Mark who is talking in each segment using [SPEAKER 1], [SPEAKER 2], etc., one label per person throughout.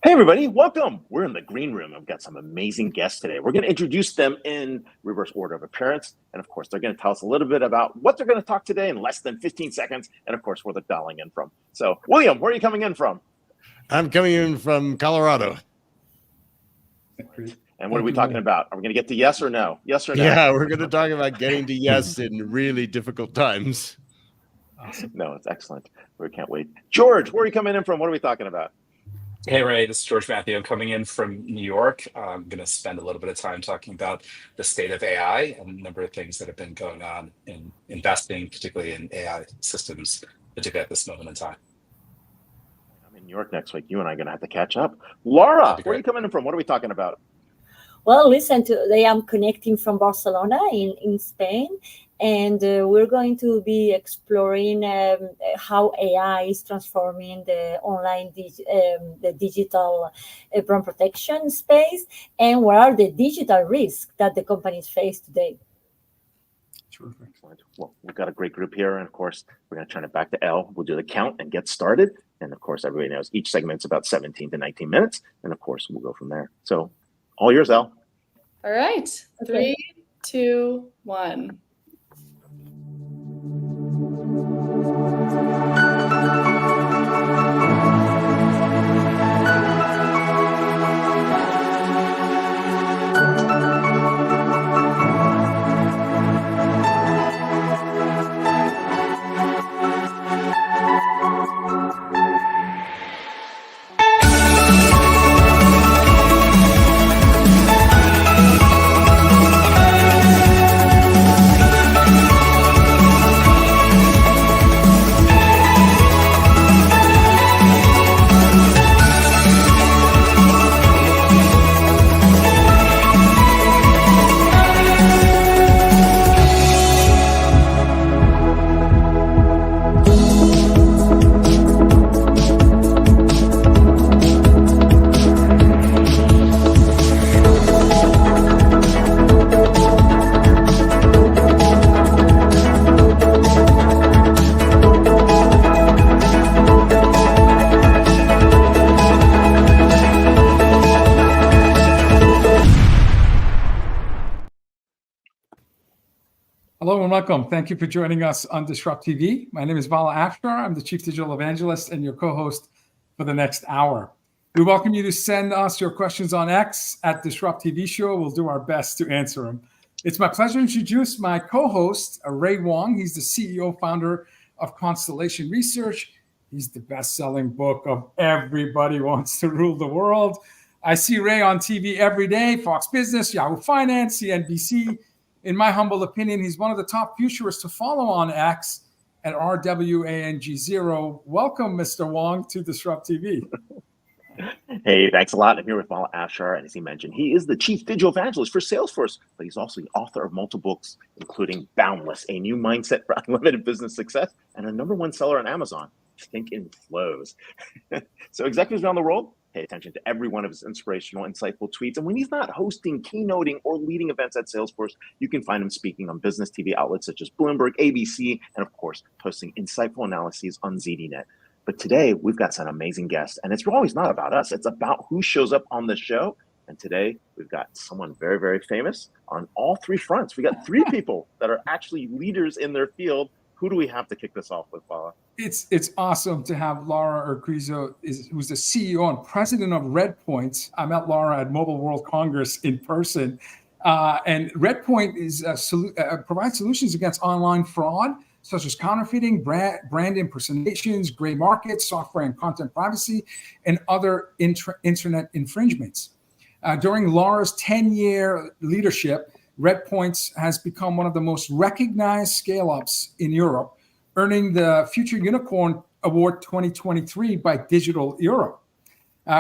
[SPEAKER 1] Hey everybody, welcome. We're in the green room. I've got some amazing guests today. We're going to introduce them in reverse order of appearance. And of course, they're going to tell us a little bit about what they're going to talk today in less than 15 seconds. And of course, where they're dialing in from. So William, where are you coming in from?
[SPEAKER 2] I'm coming in from Colorado.
[SPEAKER 1] And what are we talking about? Are we going to get to yes or no? Yes or no?
[SPEAKER 2] Yeah, we're going to talk about getting to yes in really difficult times.
[SPEAKER 1] Awesome. No, it's excellent. We can't wait. George, where are you coming in from? What are we talking about?
[SPEAKER 3] Hey, Ray, this is George Mathew. I'm coming in from New York. I'm going to spend a little bit of time talking about the state of AI and a number of things that have been going on in investing, particularly in AI systems, particularly at this moment in time.
[SPEAKER 1] I'm in New York next week. You and I are going to have to catch up. Laura, where are you coming in from? What are we talking about?
[SPEAKER 4] Well, listen, today I'm connecting from Barcelona in Spain, and we're going to be exploring how AI is transforming the online, the digital brand protection space, and what are the digital risks that the companies face today.
[SPEAKER 1] Terrific. Well, we've got a great group here, and of course, we're going to turn it back to Elle. We'll do the count and get started. And of course, everybody knows each segment's about 17 to 19 minutes, and of course, we'll go from there. So, all yours, Elle.
[SPEAKER 5] All right. 3, 2, 1.
[SPEAKER 6] Hello and welcome. Thank you for joining us on DisrupTV. My name is Vala Afshar. I'm the Chief Digital Evangelist and your co-host for the next hour. We welcome you to send us your questions on X at DisrupTV Show. We'll do our best to answer them. It's my pleasure to introduce my co-host, Ray Wang. He's the CEO, founder of Constellation Research. He's the best-selling book of Everybody Wants to Rule the World. I see Ray on TV every day, Fox Business, Yahoo Finance, CNBC. In my humble opinion, he's one of the top futurists to follow on X at RWANG0. Welcome, Mr. Wang, to DisrupTV.
[SPEAKER 1] Hey, thanks a lot. I'm here with Vala Afshar, and as he mentioned, he is the Chief Digital Evangelist for Salesforce, but he's also the author of multiple books, including Boundless, A New Mindset for Unlimited Business Success, and a #1 seller on Amazon, Think in Flows. So executives around the world, pay attention to every one of his inspirational, insightful tweets. And when he's not hosting, keynoting, or leading events at Salesforce, you can find him speaking on business TV outlets such as Bloomberg, ABC, and of course, posting insightful analyses on ZDNet. But today, we've got some amazing guests, and it's always not about us. It's about who shows up on the show. And today, we've got someone very, very famous on all three fronts. We got 3 people that are actually leaders in their field. Who do we have to kick this off with, Vala?
[SPEAKER 6] It's awesome to have Laura Urquizu, who's the CEO and president of Redpoint. I met Laura at Mobile World Congress in person. And Redpoint is provides solutions against online fraud, such as counterfeiting, brand impersonations, gray markets, software and content privacy, and other internet infringements. During Laura's 10-year leadership, Redpoint has become one of the most recognized scale-ups in Europe, earning the Future Unicorn Award 2023 by Digital Europe.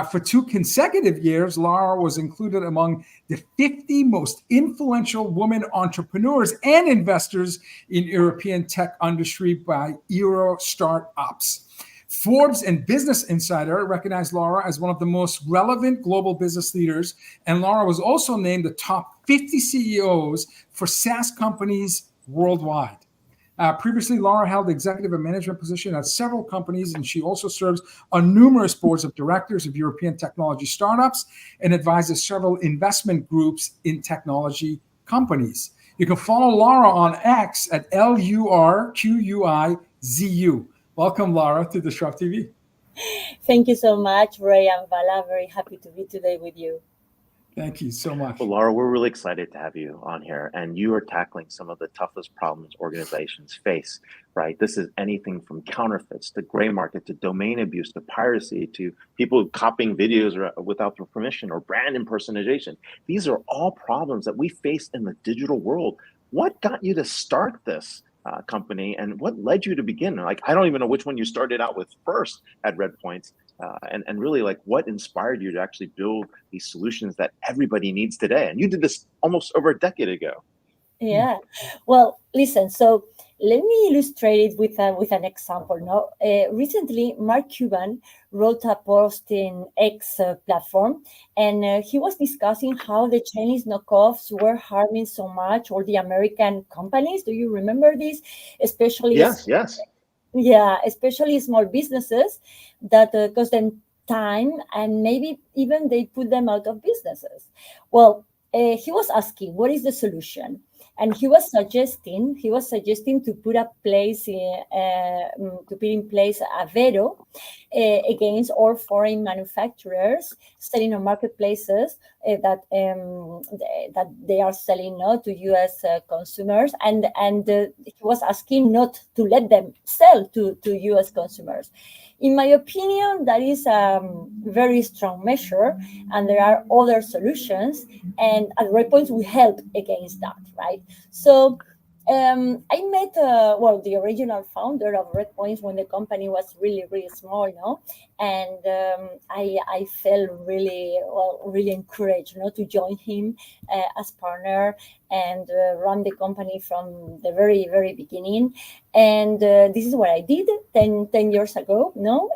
[SPEAKER 6] For 2 consecutive years, Laura was included among the 50 most influential women entrepreneurs and investors in European tech industry by Euro Startups. Forbes and Business Insider recognized Laura as one of the most relevant global business leaders, and Laura was also named the top 50 CEOs for SaaS companies worldwide. Previously, Lara held executive and management positions at several companies, and she also serves on numerous boards of directors of European technology startups and advises several investment groups in technology companies. You can follow Lara on X at LURQUIZU. Welcome, Lara, to DisrupTV.
[SPEAKER 4] Thank you so much, Ray and Vala. Very happy to be today with you.
[SPEAKER 6] Thank you so much.
[SPEAKER 1] Well, Laura, we're really excited to have you on here, and you are tackling some of the toughest problems organizations face, right? This is anything from counterfeits to gray market to domain abuse to piracy to people copying videos without their permission or brand impersonation. These are all problems that we face in the digital world. What got you to start this company, and what led you to begin? Like, I don't even know which one you started out with first at Redpoint. And really, like, what inspired you to actually build these solutions that everybody needs today? And you did this almost over a decade ago.
[SPEAKER 4] Yeah. Well, listen. So let me illustrate it with an example. No, recently Mark Cuban wrote a post in X platform, and he was discussing how the Chinese knockoffs were harming so much all the American companies. Do you remember this? Especially
[SPEAKER 1] Yes.
[SPEAKER 4] Yeah, especially small businesses that cost them time, and maybe even they put them out of businesses. Well, he was asking, what is the solution? And he was suggesting to put in place a veto against all foreign manufacturers selling on marketplaces that they are selling to U.S. consumers, and he was asking not to let them sell to U.S. consumers. In my opinion, that is a very strong measure, and there are other solutions. And at Redpoint, we help against that, right? So I met the original founder of Redpoint when the company was really, really small, and I felt really encouraged, to join him as partner and run the company from the very, very beginning. And this is what I did 10 years ago,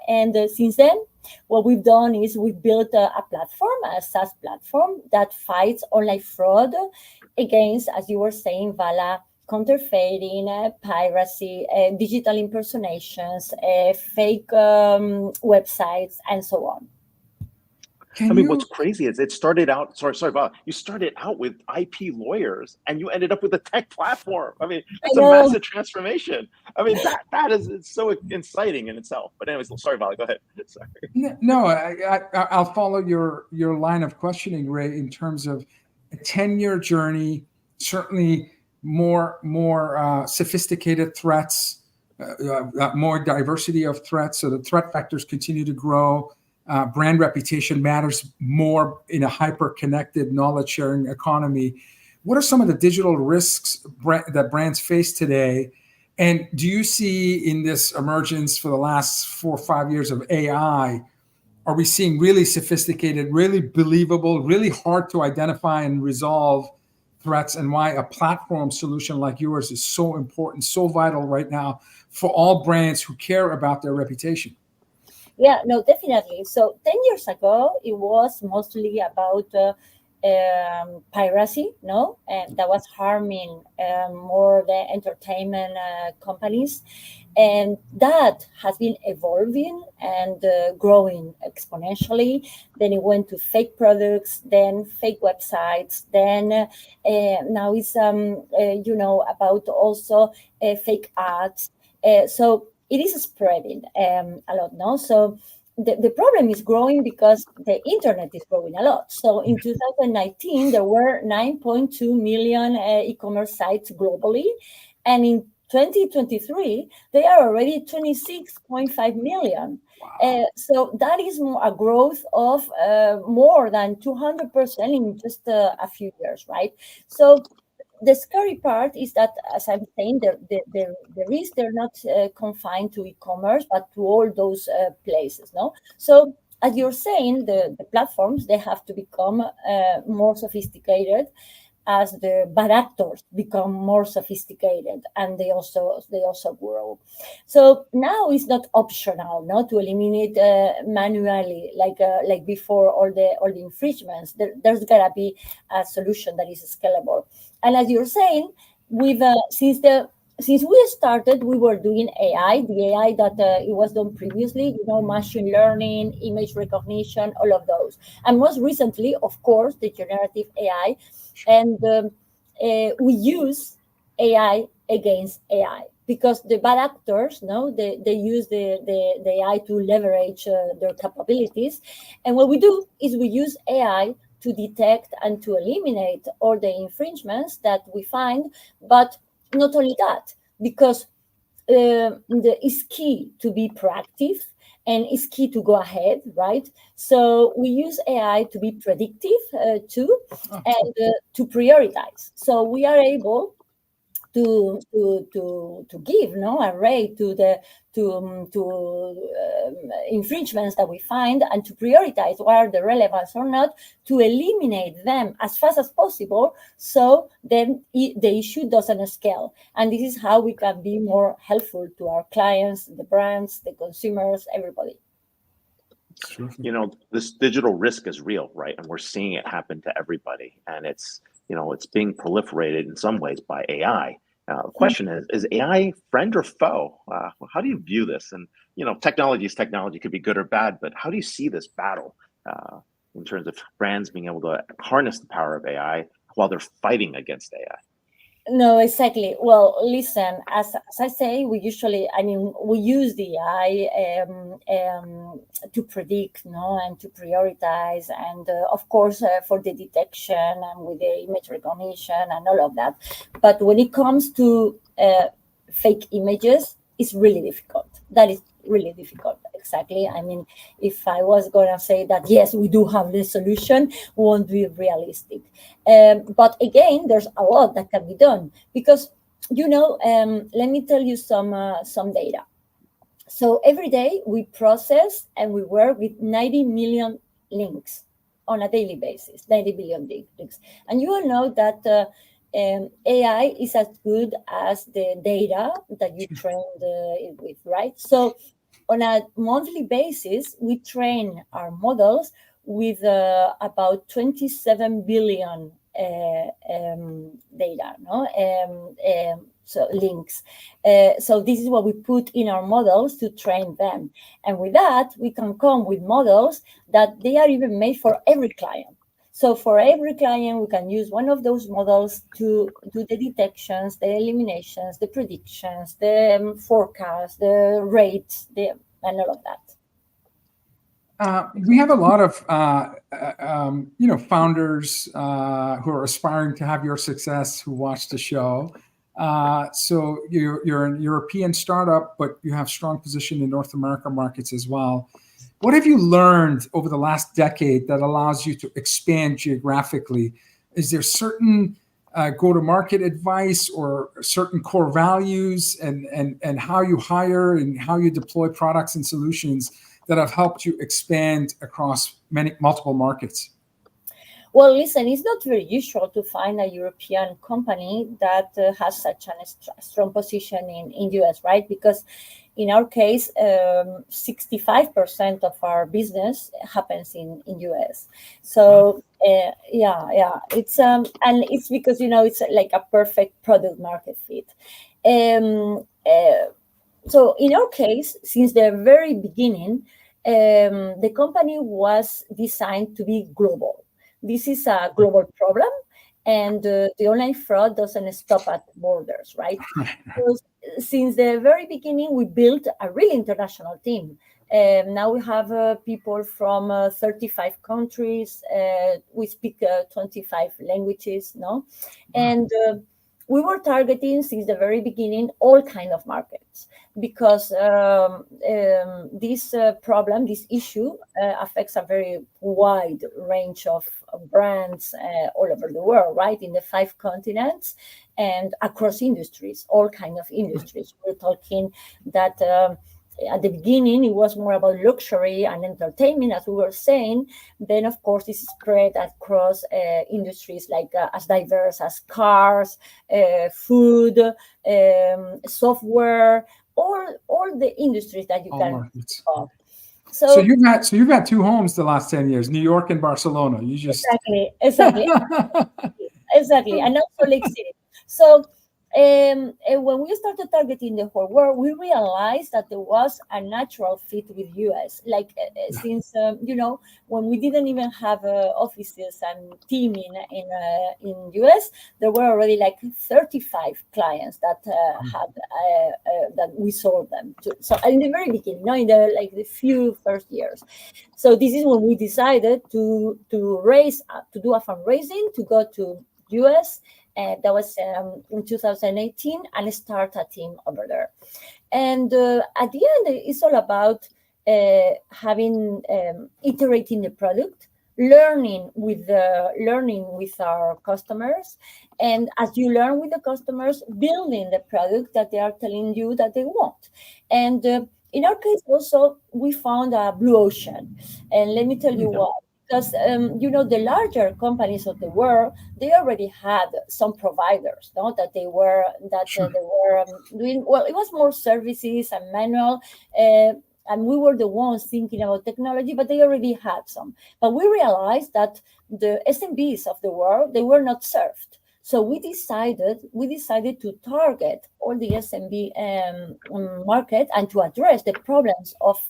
[SPEAKER 4] and since then, what we've done is we've built a platform, a SaaS platform that fights online fraud against, as you were saying, Vala, counterfeiting, piracy, digital impersonations, fake websites, and so on.
[SPEAKER 1] What's crazy is it started out, sorry, Vala, you started out with IP lawyers and you ended up with a tech platform. It's a massive transformation. That is, it's so exciting in itself. But anyways, sorry, Vala, go ahead. Sorry.
[SPEAKER 6] No, I'll follow your line of questioning, Ray, in terms of a 10-year journey, certainly more sophisticated threats, more diversity of threats. So the threat vectors continue to grow. Brand reputation matters more in a hyper-connected, knowledge-sharing economy. What are some of the digital risks that brands face today? And do you see in this emergence for the last 4 or 5 years of AI, are we seeing really sophisticated, really believable, really hard to identify and resolve threats, and why a platform solution like yours is so important, so vital right now for all brands who care about their reputation?
[SPEAKER 4] Yeah, no, definitely. So 10 years ago, it was mostly about piracy, and that was harming more the entertainment companies. And that has been evolving and growing exponentially. Then it went to fake products, then fake websites, then now it's, about also fake ads. So it is spreading a lot now. So the problem is growing because the internet is growing a lot. So in 2019, there were 9.2 million e-commerce sites globally. And in 2023, they are already 26.5 million.
[SPEAKER 6] Wow.
[SPEAKER 4] So that is a growth of more than 200% in just a few years, right? So the scary part is that, as I'm saying, the risk, they're not confined to e-commerce, but to all those places, So, as you're saying, the platforms, they have to become more sophisticated as the bad actors become more sophisticated, and they also grow. So now it's not optional, to eliminate manually like before all the infringements. There's gotta be a solution that is scalable. And as you're saying, we've since the since we started, we were doing AI, the AI that it was done previously, machine learning, image recognition, all of those. And most recently, of course, the generative AI. And we use AI against AI because the bad actors, they use the AI to leverage their capabilities. And what we do is we use AI to detect and to eliminate all the infringements that we find. But not only that, because it's key to be proactive and it's key to go ahead, right? So we use AI to be predictive too, and to prioritize. So we are able to give a rate to the infringements that we find and to prioritize what are the relevance or not, to eliminate them as fast as possible, so then the issue doesn't scale. And this is how we can be more helpful to our clients, the brands, the consumers, everybody.
[SPEAKER 1] This digital risk is real, right? And we're seeing it happen to everybody. And it's being proliferated in some ways by AI. The question is AI friend or foe? How do you view this? And, technology could be good or bad, but how do you see this battle in terms of brands being able to harness the power of AI while they're fighting against AI?
[SPEAKER 4] No, exactly. Well, listen, as I say, we use the AI to predict, and to prioritize, and of course for the detection and with the image recognition and all of that. But when it comes to fake images, it's really difficult. That is really difficult. Exactly. If I was going to say that, yes, we do have the solution, won't be realistic. But again, there's a lot that can be done because, let me tell you some data. So every day we process and we work with 90 million links on a daily basis, 90 billion links. And you all know that AI is as good as the data that you trained it with, right? So on a monthly basis, we train our models with about 27 billion data, so links. So this is what we put in our models to train them. And with that, we can come with models that they are even made for every client. So for every client, we can use one of those models to do the detections, the eliminations, the predictions, the forecast, the rates, and all of that.
[SPEAKER 6] We have a lot of founders who are aspiring to have your success who watch the show. So you're a European startup, but you have strong position in North America markets as well. What have you learned over the last decade that allows you to expand geographically? Is there certain go-to-market advice or certain core values and how you hire and how you deploy products and solutions that have helped you expand across multiple markets?
[SPEAKER 4] Well, listen, it's not very usual to find a European company that has such a strong position in US, right? Because in our case, 65% of our business happens in US. So it's and it's because it's like a perfect product market fit. So in our case, since the very beginning, the company was designed to be global. This is a global problem, and the online fraud doesn't stop at borders, right? So since the very beginning, we built a really international team. Now we have people from 35 countries. We speak 25 languages, and we were targeting since the very beginning all kind of markets because this problem, this issue affects a very wide range of brands all over the world, right? In the 5 continents and across industries, all kind of industries. We're talking that at the beginning, it was more about luxury and entertainment, as we were saying. Then, of course, it's spread across industries like as diverse as cars, food, software, all the industries that you can think of.
[SPEAKER 6] So you've had 2 homes the last 10 years, New York and Barcelona. You just
[SPEAKER 4] exactly, and also Lake City. So And when we started targeting the whole world, we realized that there was a natural fit with US. Like since when we didn't even have offices and team in US, there were already like 35 clients that had that we sold them to. So in the very beginning, in the few first years. So this is when we decided to do a fundraising to go to US. That was in 2018, and start a team over there. And at the end, it's all about iterating the product, learning with our customers, and as you learn with the customers, building the product that they are telling you that they want. And in our case, also, we found a blue ocean, and let me tell you why. Because the larger companies of the world, they already had some providers, that they were doing well. It was more services and manual, and we were the ones thinking about technology, but they already had some. But we realized that the SMBs of the world, they were not served. So we decided to target all the SMB market and to address the problems of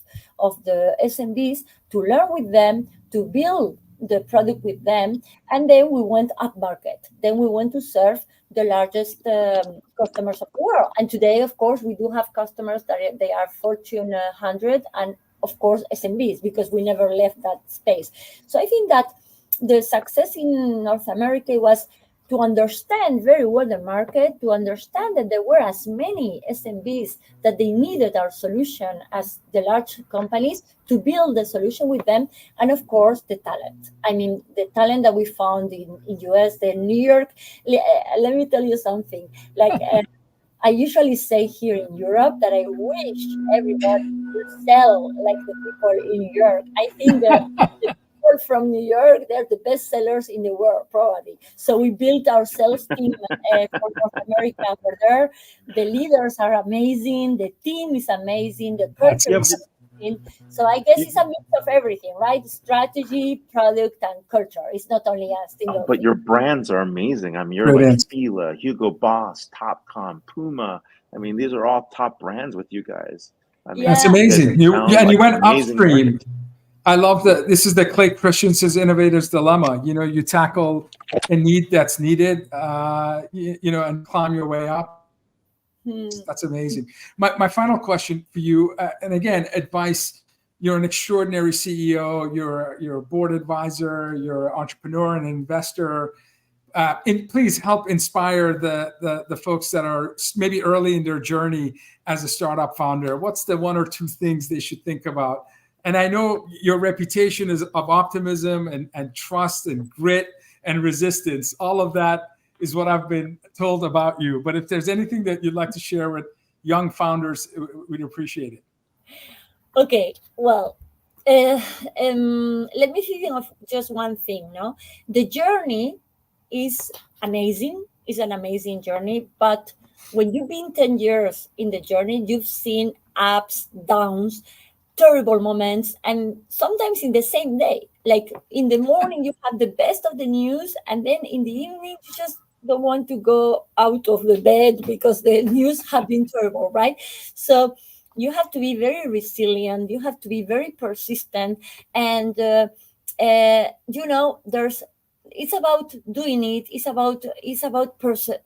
[SPEAKER 4] the SMBs, to learn with them, to build the product with them, and then we went up market. Then we went to serve the largest customers of the world. And today, of course, we do have customers that they are Fortune 100 and, of course, SMBs, because we never left that space. So I think that the success in North America was to understand very well the market, to understand that there were as many SMBs that they needed our solution as the large companies, to build the solution with them, and of course the talent. I mean, the talent that we found in US, in New York. Let me tell you something. Like I usually say here in Europe that I wish everybody would sell like the people in New York. I think that the people from New York, they're the best sellers in the world, probably. So we built our sales team for North America over there. The leaders are amazing. The team is amazing. The culture is amazing. So I guess it's a mix of everything, right? Strategy, product, and culture. It's not only a single
[SPEAKER 1] But
[SPEAKER 4] thing.
[SPEAKER 1] your brands are amazing. I mean, you're like Fila, Hugo Boss, Topcom, Puma. I mean, these are all top brands with you guys. I mean,
[SPEAKER 6] that's amazing. You went upstream.
[SPEAKER 1] Brand.
[SPEAKER 6] I love that. This is the Clay Christensen's Innovator's Dilemma. You tackle a need that's needed, and climb your way up. That's amazing. My final question for you, and again, advice. You're an extraordinary CEO. You're a board advisor. You're an entrepreneur and investor. And please help inspire the folks that are maybe early in their journey as a startup founder. What's the one or two things they should think about? And I know your reputation is of optimism and trust and grit and resistance. All of that is what I've been told about you. But if there's anything that you'd like to share with young founders, we'd appreciate it.
[SPEAKER 4] Okay, well, let me think of just one thing. The journey is amazing. It's an amazing journey. But when you've been 10 years in the journey, you've seen ups, downs, terrible moments, and sometimes in the same day. Like in the morning, you have the best of the news, and then in the evening, you just don't want to go out of the bed because the news have been terrible, right? So you have to be very resilient. You have to be very persistent, and it's about doing it. It's about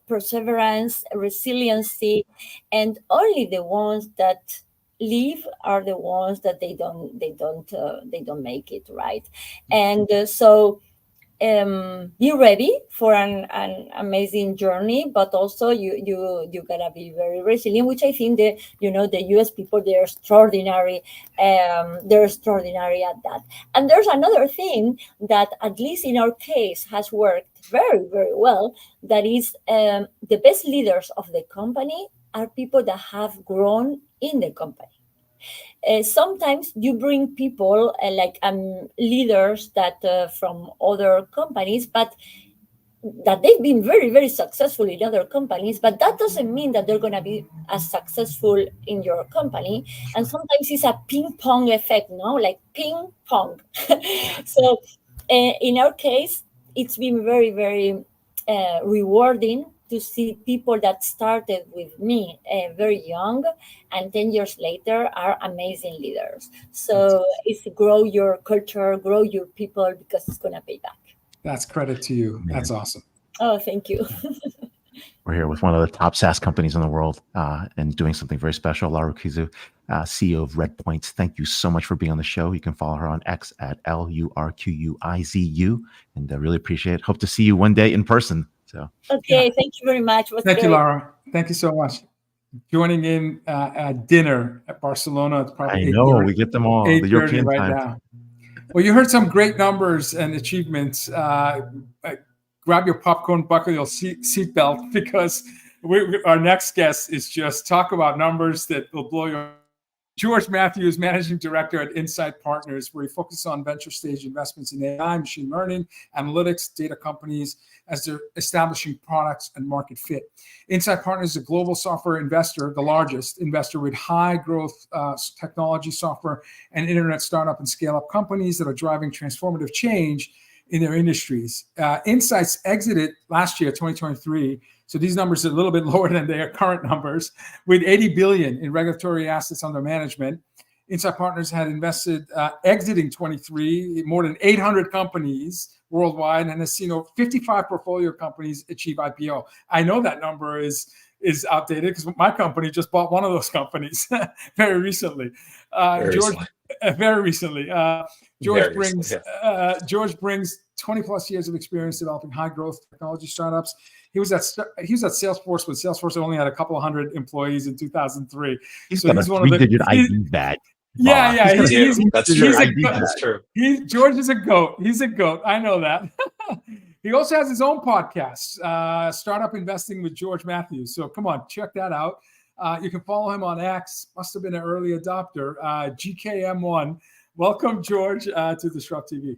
[SPEAKER 4] perseverance, resiliency, and only the ones that leave are the ones that they don't make it, right? And so be ready for an amazing journey, but also you gotta be very resilient, which I think the US people, they're extraordinary. They're extraordinary at that. And there's another thing that, at least in our case, has worked very, very well. That is, the best leaders of the company are people that have grown in the company. Sometimes you bring people leaders that from other companies, but that they've been very, very successful in other companies, but that doesn't mean that they're going to be as successful in your company. And sometimes it's a ping pong effect, like ping pong. So in our case, it's been very, very rewarding to see people that started with me very young, and 10 years later are amazing leaders. So it's grow your culture, grow your people, because it's going to pay back.
[SPEAKER 6] That's credit to you. That's awesome.
[SPEAKER 4] Oh, thank you.
[SPEAKER 1] We're here with one of the top SaaS companies in the world and doing something very special. Vala Urquizu, CEO of Redpoints. Thank you so much for being on the show. You can follow her on X at LURQUIZU, and I really appreciate it. Hope to see you one day in person. So
[SPEAKER 4] okay, thank you very much.
[SPEAKER 6] Thank you, Lara. Thank you so much. Joining in at dinner at Barcelona. It's probably
[SPEAKER 1] I know we get them all. The European
[SPEAKER 6] right
[SPEAKER 1] time.
[SPEAKER 6] now. Well, you heard some great numbers and achievements. Grab your popcorn, buckle your seatbelt, because our next guest is just talk about numbers that will blow your. George Mathew is Managing Director at Insight Partners, where he focuses on venture stage investments in AI, machine learning, analytics, data companies, as they're establishing products and market fit. Insight Partners is a global software investor, the largest investor with high growth technology, software, and internet startup and scale-up companies that are driving transformative change in their industries. Insights exited last year, 2023. So these numbers are a little bit lower than their current numbers, with 80 billion in regulatory assets under management. Insight Partners had invested, exiting 23, more than 800 companies worldwide, and has seen over 55 portfolio companies achieve IPO. I know that number is outdated because my company just bought one of those companies very recently. Very recently. George brings 20 plus years of experience developing high growth technology startups. He was at Salesforce when Salesforce only had a couple of hundred employees in 2003.
[SPEAKER 1] He's one of the ID badge.
[SPEAKER 6] Yeah.
[SPEAKER 3] That's true.
[SPEAKER 6] George is a goat. He's a goat. I know that. He also has his own podcast, Startup Investing with George Mathew. So come on, check that out. You can follow him on X. Must have been an early adopter. GKM1. Welcome, George, to DisrupTV.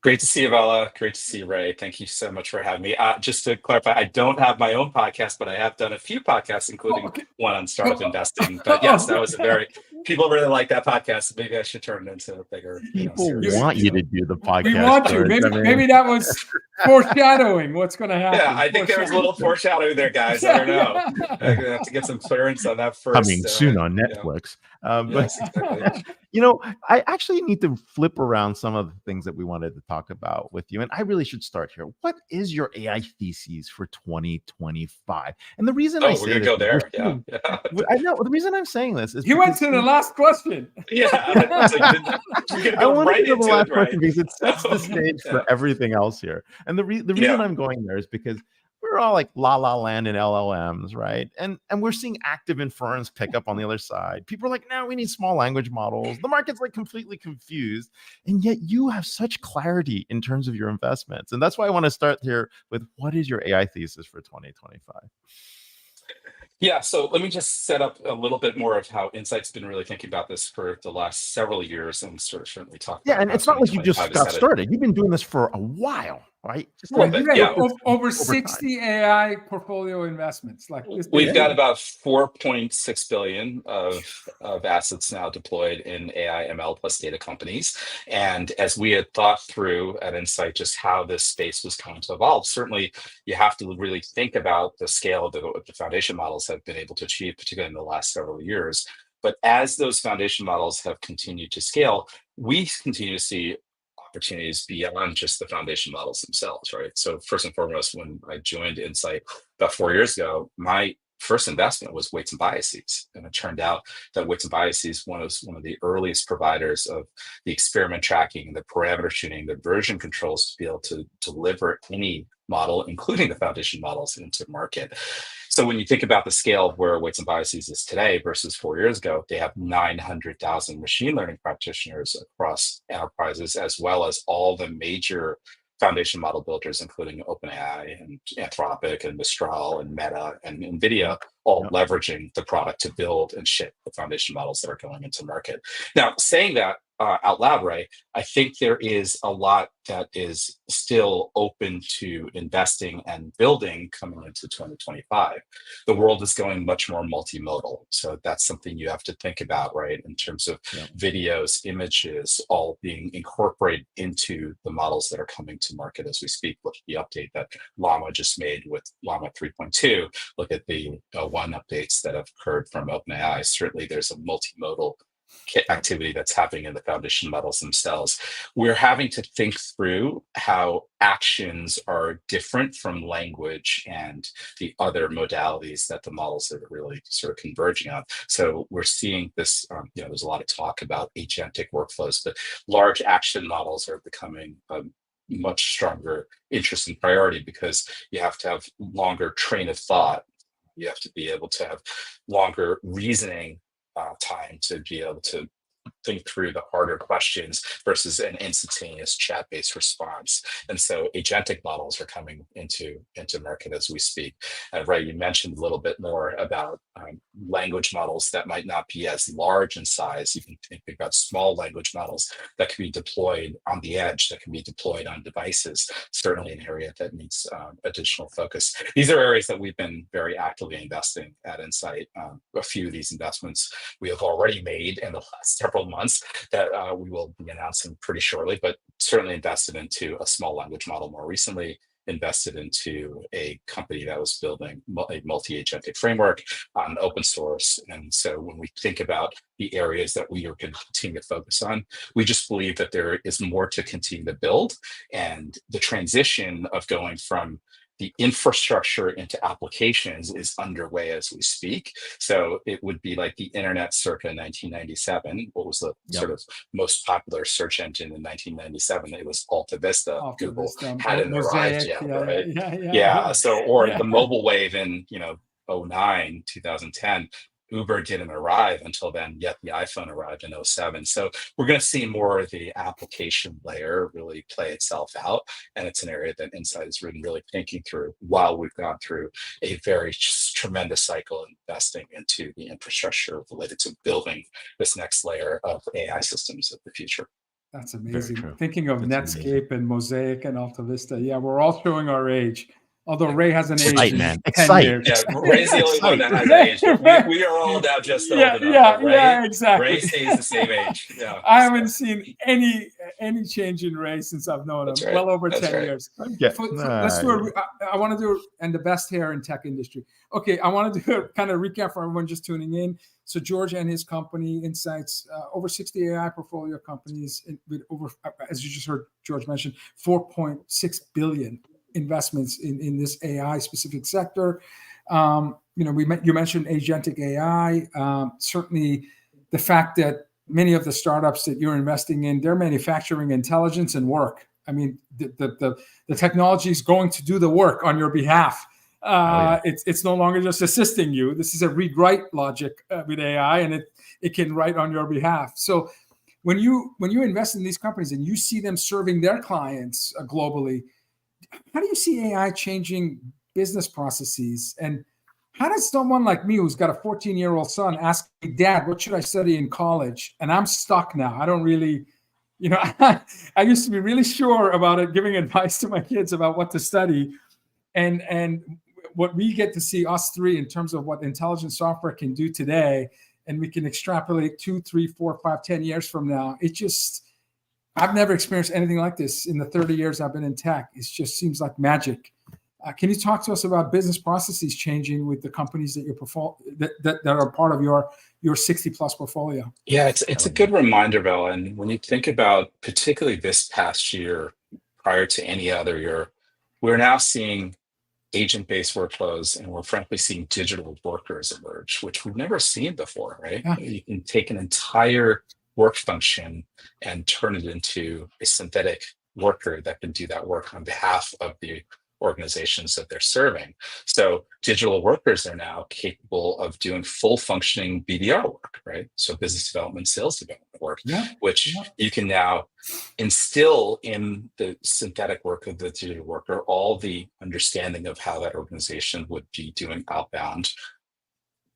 [SPEAKER 3] Great to see you, Vala. Great to see you, Ray. Thank you so much for having me. Just to clarify, I don't have my own podcast, but I have done a few podcasts, including one on startup investing. But yes, that was people really like that podcast. Maybe I should turn it into a bigger.
[SPEAKER 1] People want you to do the podcast.
[SPEAKER 6] We want you. Maybe that was foreshadowing what's going to happen.
[SPEAKER 3] Yeah, I think there was a little foreshadowing there, guys. I don't know. I'm going to have to get some clearance on that first.
[SPEAKER 1] Coming soon on Netflix.
[SPEAKER 3] Yes, exactly.
[SPEAKER 1] I actually need to flip around some of the things that we wanted to talk about with you. And I really should start here. What is your AI thesis for 2025? And the reason I say
[SPEAKER 3] we're going to go there. Yeah.
[SPEAKER 1] I know. The reason I'm saying this is
[SPEAKER 6] you went to the last question.
[SPEAKER 3] Yeah.
[SPEAKER 1] I want to go to the last question because it sets the stage for everything else here. And the reason I'm going there is because we're all like La La Land and LLMs, right? And we're seeing active inference pick up on the other side. People are like, no, we need small language models. The market's like completely confused. And yet you have such clarity in terms of your investments. And that's why I want to start here with what is your AI thesis for 2025?
[SPEAKER 3] Yeah, so let me just set up a little bit more of how Insight's been really thinking about this for the last several years, and certainly talk.
[SPEAKER 1] Yeah, and it's not like you just got started. You've been doing this for a while, right?
[SPEAKER 6] Over 60 AI portfolio investments. Like this.
[SPEAKER 3] We've got about 4.6 billion of assets now deployed in AI, ML plus data companies. And as we had thought through at Insight just how this space was going to evolve, certainly you have to really think about the scale of the foundation models have been able to achieve, particularly in the last several years. But as those foundation models have continued to scale, we continue to see opportunities beyond just the foundation models themselves, right? So first and foremost, when I joined Insight about 4 years ago, my first investment was weights and biases. And it turned out that weights and biases was one of the earliest providers of the experiment tracking, the parameter tuning, the version controls to be able to deliver any model, including the foundation models, into market. So when you think about the scale of where weights and biases is today versus 4 years ago, they have 900,000 machine learning practitioners across enterprises, as well as all the major foundation model builders, including OpenAI and Anthropic and Mistral and Meta and NVIDIA, all leveraging the product to build and ship the foundation models that are going into market. Now, saying that, out loud, Ray, I think there is a lot that is still open to investing and building coming into 2025. The world is going much more multimodal. So that's something you have to think about, right? In terms of videos, images, all being incorporated into the models that are coming to market as we speak. Look at the update that Llama just made with Llama 3.2. Look at the one updates that have occurred from OpenAI. Certainly there's a multimodal activity that's happening in the foundation models themselves. We're having to think through how actions are different from language and the other modalities that the models are really sort of converging on. So we're seeing this, there's a lot of talk about agentic workflows, but large action models are becoming a much stronger interest and priority because you have to have longer train of thought. You have to be able to have longer reasoning time to be able to think through the harder questions versus an instantaneous chat-based response. And so agentic models are coming into market as we speak. Ray, you mentioned a little bit more about language models that might not be as large in size. You can think about small language models that can be deployed on the edge, that can be deployed on devices, certainly an area that needs additional focus. These are areas that we've been very actively investing at Insight. A few of these investments we have already made in the last several months that we will be announcing pretty shortly, but certainly invested into a small language model more recently, invested into a company that was building a multi-agentic framework on open source. And so when we think about the areas that we are going to continue to focus on, we just believe that there is more to continue to build. And the transition of going from the infrastructure into applications is underway as we speak. So it would be like the internet circa 1997. What was the sort of most popular search engine in 1997? It was Alta Vista. Google hadn't arrived yet, right? Yeah. So, or the mobile wave in 09, 2010. Uber didn't arrive until then, yet the iPhone arrived in 07. So we're going to see more of the application layer really play itself out. And it's an area that Insight has been really thinking through while we've gone through a very tremendous cycle investing into the infrastructure related to building this next layer of AI systems of the future.
[SPEAKER 6] That's amazing. Thinking of Netscape and Mosaic and Alta Vista. Yeah, we're all showing our age. Although Ray hasn't aged in 10 years.
[SPEAKER 3] Yeah, Ray's the only one that has aged. We are all now just old enough.
[SPEAKER 6] Yeah, exactly.
[SPEAKER 3] Ray stays the same age. Yeah.
[SPEAKER 6] I haven't seen any change in Ray since I've known him.
[SPEAKER 3] Right.
[SPEAKER 6] Well over 10 years. Let's do I want to do, and the best hair in tech industry. Okay, I want to do a kind of recap for everyone just tuning in. So George and his company, Insights, over 60 AI portfolio companies with over, as you just heard George mention, 4.6 billion investments in this AI specific sector. You mentioned agentic AI. Certainly, the fact that many of the startups that you're investing in, they're manufacturing intelligence and work. I mean, the technology is going to do the work on your behalf. It's no longer just assisting you. This is a read-write logic with AI, and it can write on your behalf. So when you invest in these companies and you see them serving their clients globally, how do you see AI changing business processes? And how does someone like me, who's got a 14-year-old son, ask me, Dad, what should I study in college? And I'm stuck now. I don't really, I used to be really sure about it, giving advice to my kids about what to study. And what we get to see, us three, in terms of what intelligent software can do today, and we can extrapolate 2, 3, 4, 5, 10 years from now, I've never experienced anything like this in the 30 years I've been in tech. It just seems like magic. Can you talk to us about business processes changing with the companies that are part of your 60+ portfolio?
[SPEAKER 3] Yeah, it's a good reminder, Vala. And when you think about particularly this past year, prior to any other year, we're now seeing agent-based workflows, and we're frankly seeing digital workers emerge, which we've never seen before, right? Yeah. You can take an entire work function and turn it into a synthetic worker that can do that work on behalf of the organizations that they're serving. So digital workers are now capable of doing full functioning BDR work, right? So business development, sales development work, which you can now instill in the synthetic work of the digital worker, all the understanding of how that organization would be doing outbound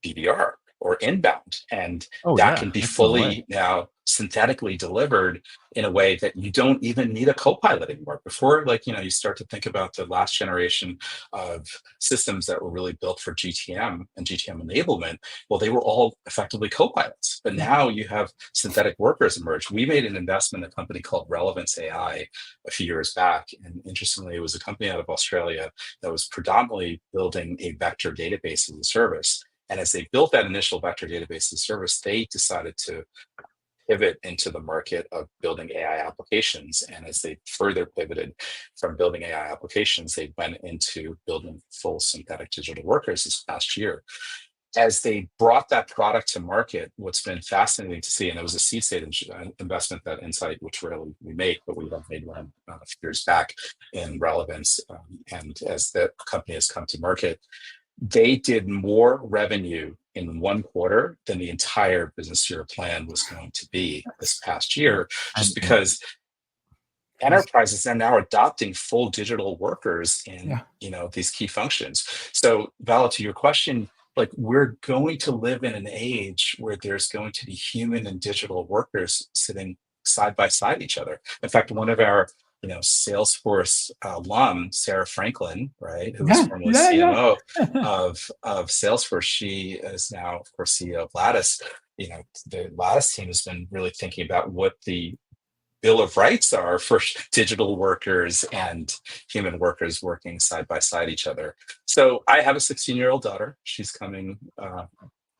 [SPEAKER 3] BDR or inbound, and
[SPEAKER 7] Oh
[SPEAKER 3] that
[SPEAKER 7] yeah,
[SPEAKER 3] can be
[SPEAKER 7] that's no way.
[SPEAKER 3] fully now synthetically delivered in a way that you don't even need a co-pilot anymore. Before, like, you start to think about the last generation of systems that were really built for GTM and GTM enablement. Well, they were all effectively co-pilots, but now you have synthetic workers emerge. We made an investment in a company called Relevance AI a few years back, and interestingly, it was a company out of Australia that was predominantly building a vector database as a service. And as they built that initial vector database as a service, they decided to pivot into the market of building AI applications. And as they further pivoted from building AI applications, they went into building full synthetic digital workers this past year. As they brought that product to market, what's been fascinating to see, and it was a seed stage investment, that insight, which rarely we make, but we have made one a few years back in Relevance. And as the company has come to market, they did more revenue in one quarter than the entire business year plan was going to be this past year, just because enterprises are now adopting full digital workers in these key functions. So Vala, to your question, like, we're going to live in an age where there's going to be human and digital workers sitting side by side each other. In fact, one of our Salesforce alum, Sarah Franklin, right, who was formerly CMO of Salesforce, she is now, of course, CEO of Lattice. The Lattice team has been really thinking about what the Bill of Rights are for digital workers and human workers working side by side each other. So I have a 16-year-old daughter. She's coming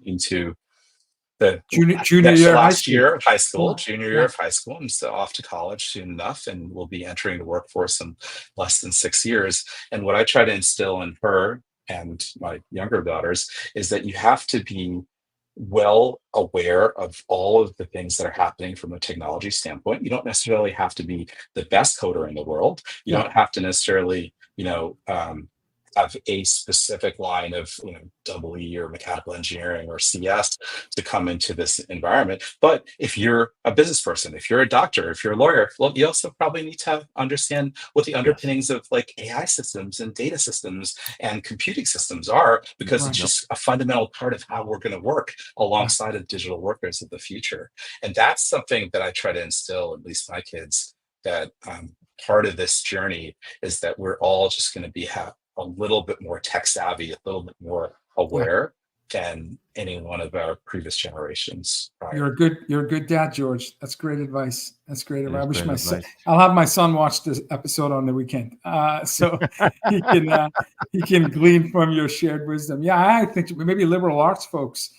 [SPEAKER 3] into the
[SPEAKER 6] junior year
[SPEAKER 3] last year of high school,
[SPEAKER 6] Yeah.
[SPEAKER 3] junior year of high school, and so off to college soon enough, and will be entering the workforce in less than 6 years. And what I try to instill in her and my younger daughters is that you have to be well aware of all of the things that are happening from a technology standpoint. You don't necessarily have to be the best coder in the world. You don't have to necessarily, have a specific line of EE or mechanical engineering or CS to come into this environment. But if you're a business person, if you're a doctor, if you're a lawyer, well, you also probably need to understand what the underpinnings of like AI systems and data systems and computing systems are, because it's just a fundamental part of how we're going to work alongside of digital workers of the future. And that's something that I try to instill, at least my kids, that part of this journey is that we're all just going to be a little bit more tech savvy, a little bit more aware than any one of our previous generations.
[SPEAKER 6] You're a good dad, George. That's great advice. That's great advice. I wish my son, I'll have my son watch this episode on the weekend, so he can glean from your shared wisdom. Yeah, I think maybe liberal arts folks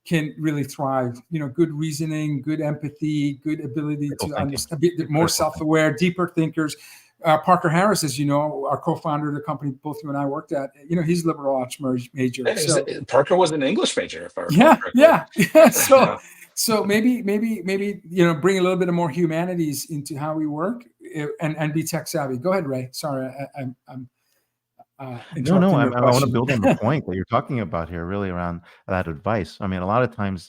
[SPEAKER 6] can really thrive. Good reasoning, good empathy, good ability to understand, be more self-aware, deeper thinkers. Parker Harris, as you know, our co-founder of the company both you and I worked at, he's liberal arts major.
[SPEAKER 3] Parker was an English major, if I recall
[SPEAKER 6] correctly. So maybe bring a little bit of more humanities into how we work and be tech savvy. Go ahead, Ray. Sorry, I'm
[SPEAKER 7] No, I want to build on the point that you're talking about here, really around that advice. I mean, a lot of times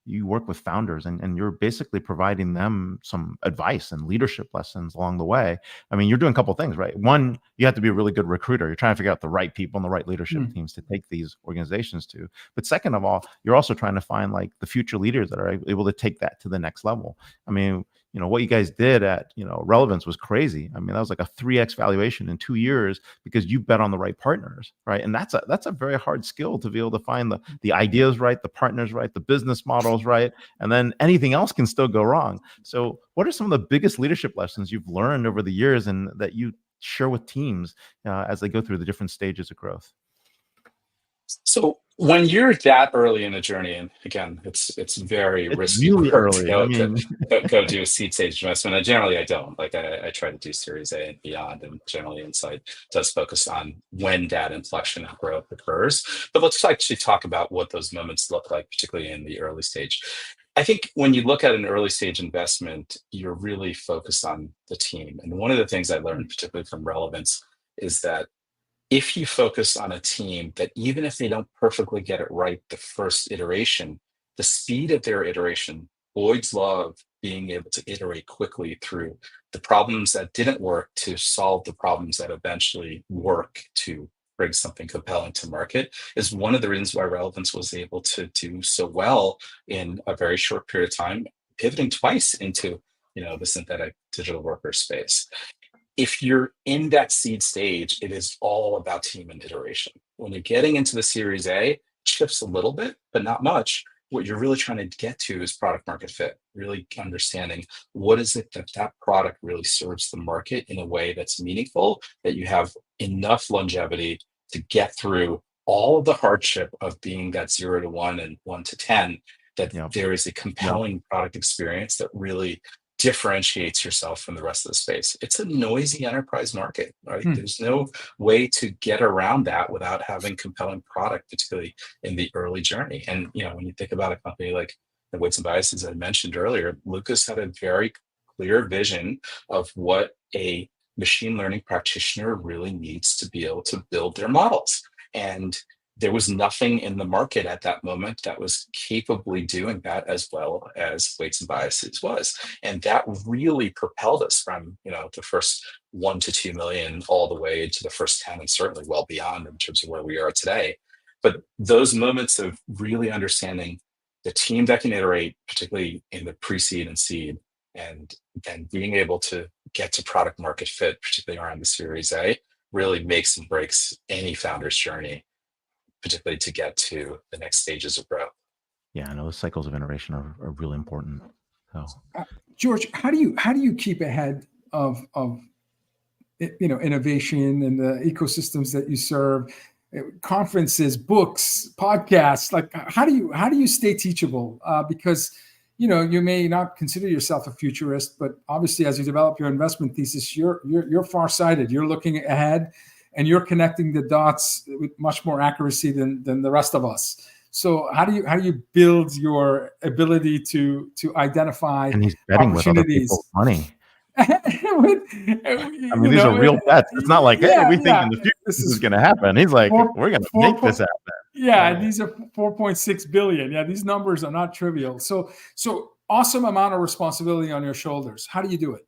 [SPEAKER 7] you work with founders and you're basically providing them some advice and leadership lessons along the way. I mean, you're doing a couple of things, right? One, you have to be a really good recruiter. You're trying to figure out the right people and the right leadership teams to take these organizations to. But second of all, you're also trying to find like the future leaders that are able to take that to the next level. I mean, what you guys did at, Relevance was crazy. I mean, that was like a 3x valuation in 2 years because you bet on the right partners, right? And that's a very hard skill to be able to find the ideas right, the partners right, the business models right, and then anything else can still go wrong. So what are some of the biggest leadership lessons you've learned over the years and that you share with teams as they go through the different stages of growth?
[SPEAKER 3] So when you're that early in the journey, and again, it's very risky
[SPEAKER 7] really early.
[SPEAKER 3] Go do a seed stage investment. And generally, I don't. Like I try to do Series A and beyond, and generally, Insight does focus on when that inflection and growth occurs. But let's actually talk about what those moments look like, particularly in the early stage. I think when you look at an early stage investment, you're really focused on the team. And one of the things I learned, particularly from Relevance, is that if you focus on a team that even if they don't perfectly get it right the first iteration, the speed of their iteration, Boyd's law of being able to iterate quickly through the problems that didn't work to solve the problems that eventually work to bring something compelling to market is one of the reasons why Relevance was able to do so well in a very short period of time, pivoting twice into, the synthetic digital worker space. If you're in that seed stage, it is all about team and iteration. When you're getting into the Series A, it shifts a little bit, but not much. What you're really trying to get to is product market fit, really understanding what is it that product really serves the market in a way that's meaningful, that you have enough longevity to get through all of the hardship of being that 0 to 1 and 1 to 10, that there is a compelling product experience that really differentiates yourself from the rest of the space. It's a noisy enterprise market, right? There's no way to get around that without having compelling product, particularly in the early journey. And when you think about a company like the Weights and Biases I mentioned earlier, Lucas had a very clear vision of what a machine learning practitioner really needs to be able to build their models. And there was nothing in the market at that moment that was capably doing that as well as Weights and Biases was. And that really propelled us from, the first 1 to 2 million all the way to the first 10, and certainly well beyond in terms of where we are today. But those moments of really understanding the team that can iterate, particularly in the pre-seed and seed, and then being able to get to product market fit, particularly around the Series A, really makes and breaks any founder's journey, particularly to get to the next stages of growth.
[SPEAKER 7] Yeah, I know the cycles of iteration are really important. So,
[SPEAKER 6] George, how do you keep ahead of innovation and the ecosystems that you serve, conferences, books, podcasts? Like, how do you stay teachable? Because you may not consider yourself a futurist, but obviously, as you develop your investment thesis, you're farsighted. You're looking ahead, and you're connecting the dots with much more accuracy than the rest of us. So how do you build your ability to identify
[SPEAKER 7] and he's betting with other people's money. These are real bets. It's not like, hey, we think in the future this is going to happen. He's like, we're going to make this happen.
[SPEAKER 6] Yeah, these are 4.6 billion. Yeah, these numbers are not trivial. So awesome amount of responsibility on your shoulders. How do you do it?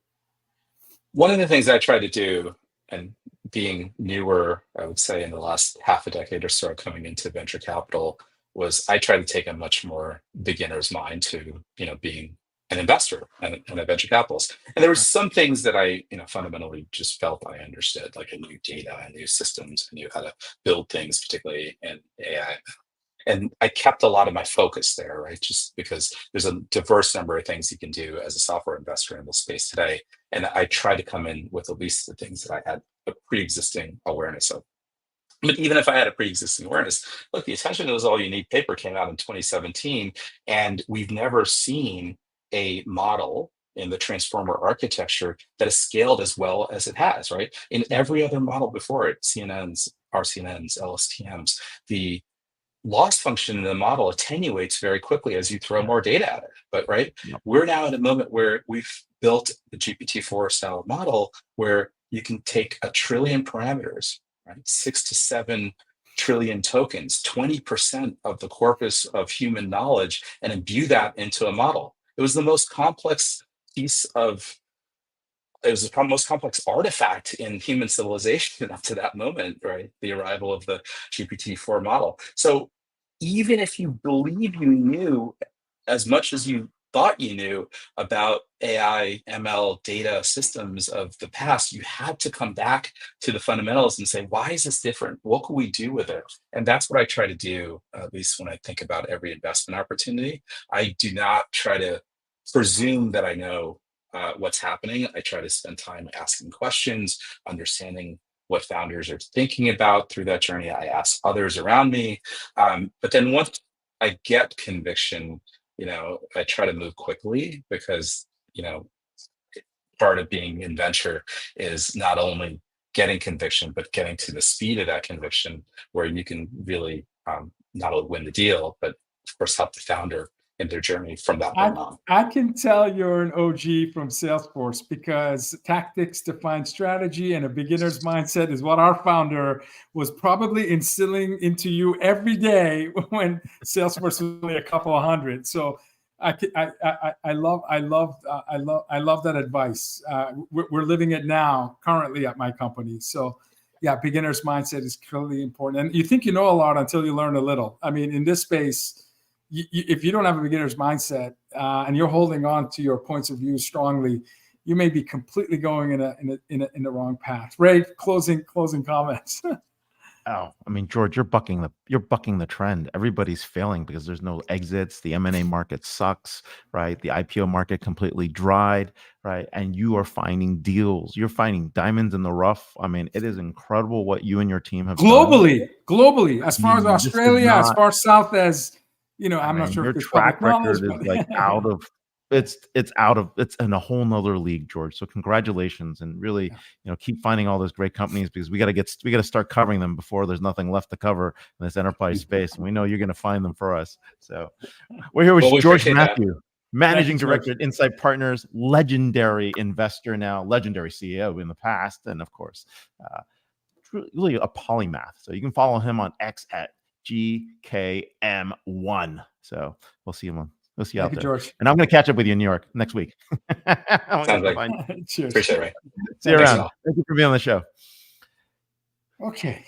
[SPEAKER 3] One of the things I try to do, and being newer, I would say in the last half a decade or so coming into venture capital, was I try to take a much more beginner's mind to, being an investor and a venture capitalist. And there were some things that I, fundamentally just felt I understood, like I knew data, I knew systems, I knew how to build things, particularly in AI. And I kept a lot of my focus there, right? Just because there's a diverse number of things you can do as a software investor in this space today. And I try to come in with at least the things that I had a pre-existing awareness of. But even if I had a pre-existing awareness, look, the Attention Is All You Need paper came out in 2017, and we've never seen a model in the transformer architecture that is scaled as well as it has, right? In every other model before it, CNNs, RCNNs, LSTMs, the loss function in the model attenuates very quickly as you throw more data at it. But we're now at a moment where we've built the GPT-4 style model where you can take 1 trillion parameters, right? 6 to 7 trillion tokens, 20% of the corpus of human knowledge, and imbue that into a model. It was the most complex most complex artifact in human civilization up to that moment, right? The arrival of the GPT-4 model. So even if you believe you knew as much as you thought you knew about AI, ML, data systems of the past, you had to come back to the fundamentals and say, why is this different? What can we do with it? And that's what I try to do, at least when I think about every investment opportunity. I do not try to presume that I know what's happening. I try to spend time asking questions, understanding what founders are thinking about through that journey. I ask others around me. But then once I get conviction, I try to move quickly because, part of being in venture is not only getting conviction, but getting to the speed of that conviction where you can really not only win the deal, but of course help the founder in their journey from that point on.
[SPEAKER 6] I can tell you're an OG from Salesforce because tactics define strategy, and a beginner's mindset is what our founder was probably instilling into you every day when Salesforce was only a couple of hundred. So I love that advice. We're living it now currently at my company. So yeah, beginner's mindset is clearly important. And you think you know a lot until you learn a little. I mean, in this space, if you don't have a beginner's mindset and you're holding on to your points of view strongly, you may be completely going in the wrong path. Ray, closing comments.
[SPEAKER 7] Oh, I mean, George, you're bucking the trend. Everybody's failing because there's no exits. The M&A market sucks, right? The IPO market completely dried, right? And you are finding deals. You're finding diamonds in the rough. I mean, it is incredible what you and your team have done.
[SPEAKER 6] Globally, as far as Australia, as far south as, I'm not sure
[SPEAKER 7] your
[SPEAKER 6] if this
[SPEAKER 7] track
[SPEAKER 6] knowledge,
[SPEAKER 7] record is like it's in a whole nother league, George. So congratulations, and really, keep finding all those great companies, because we got to start covering them before there's nothing left to cover in this enterprise space. And we know you're going to find them for us. So we're here with George Mathew, Managing Director at Insight Partners, legendary investor now, legendary CEO in the past, and of course, really a polymath. So you can follow him on X at GKM1. So we'll see him on. We'll see you out there. George. And I'm going to catch up with you in New York next week.
[SPEAKER 3] Sounds like Cheers. Appreciate it, Ray.
[SPEAKER 7] See you around. Thank you for being on the show.
[SPEAKER 6] Okay.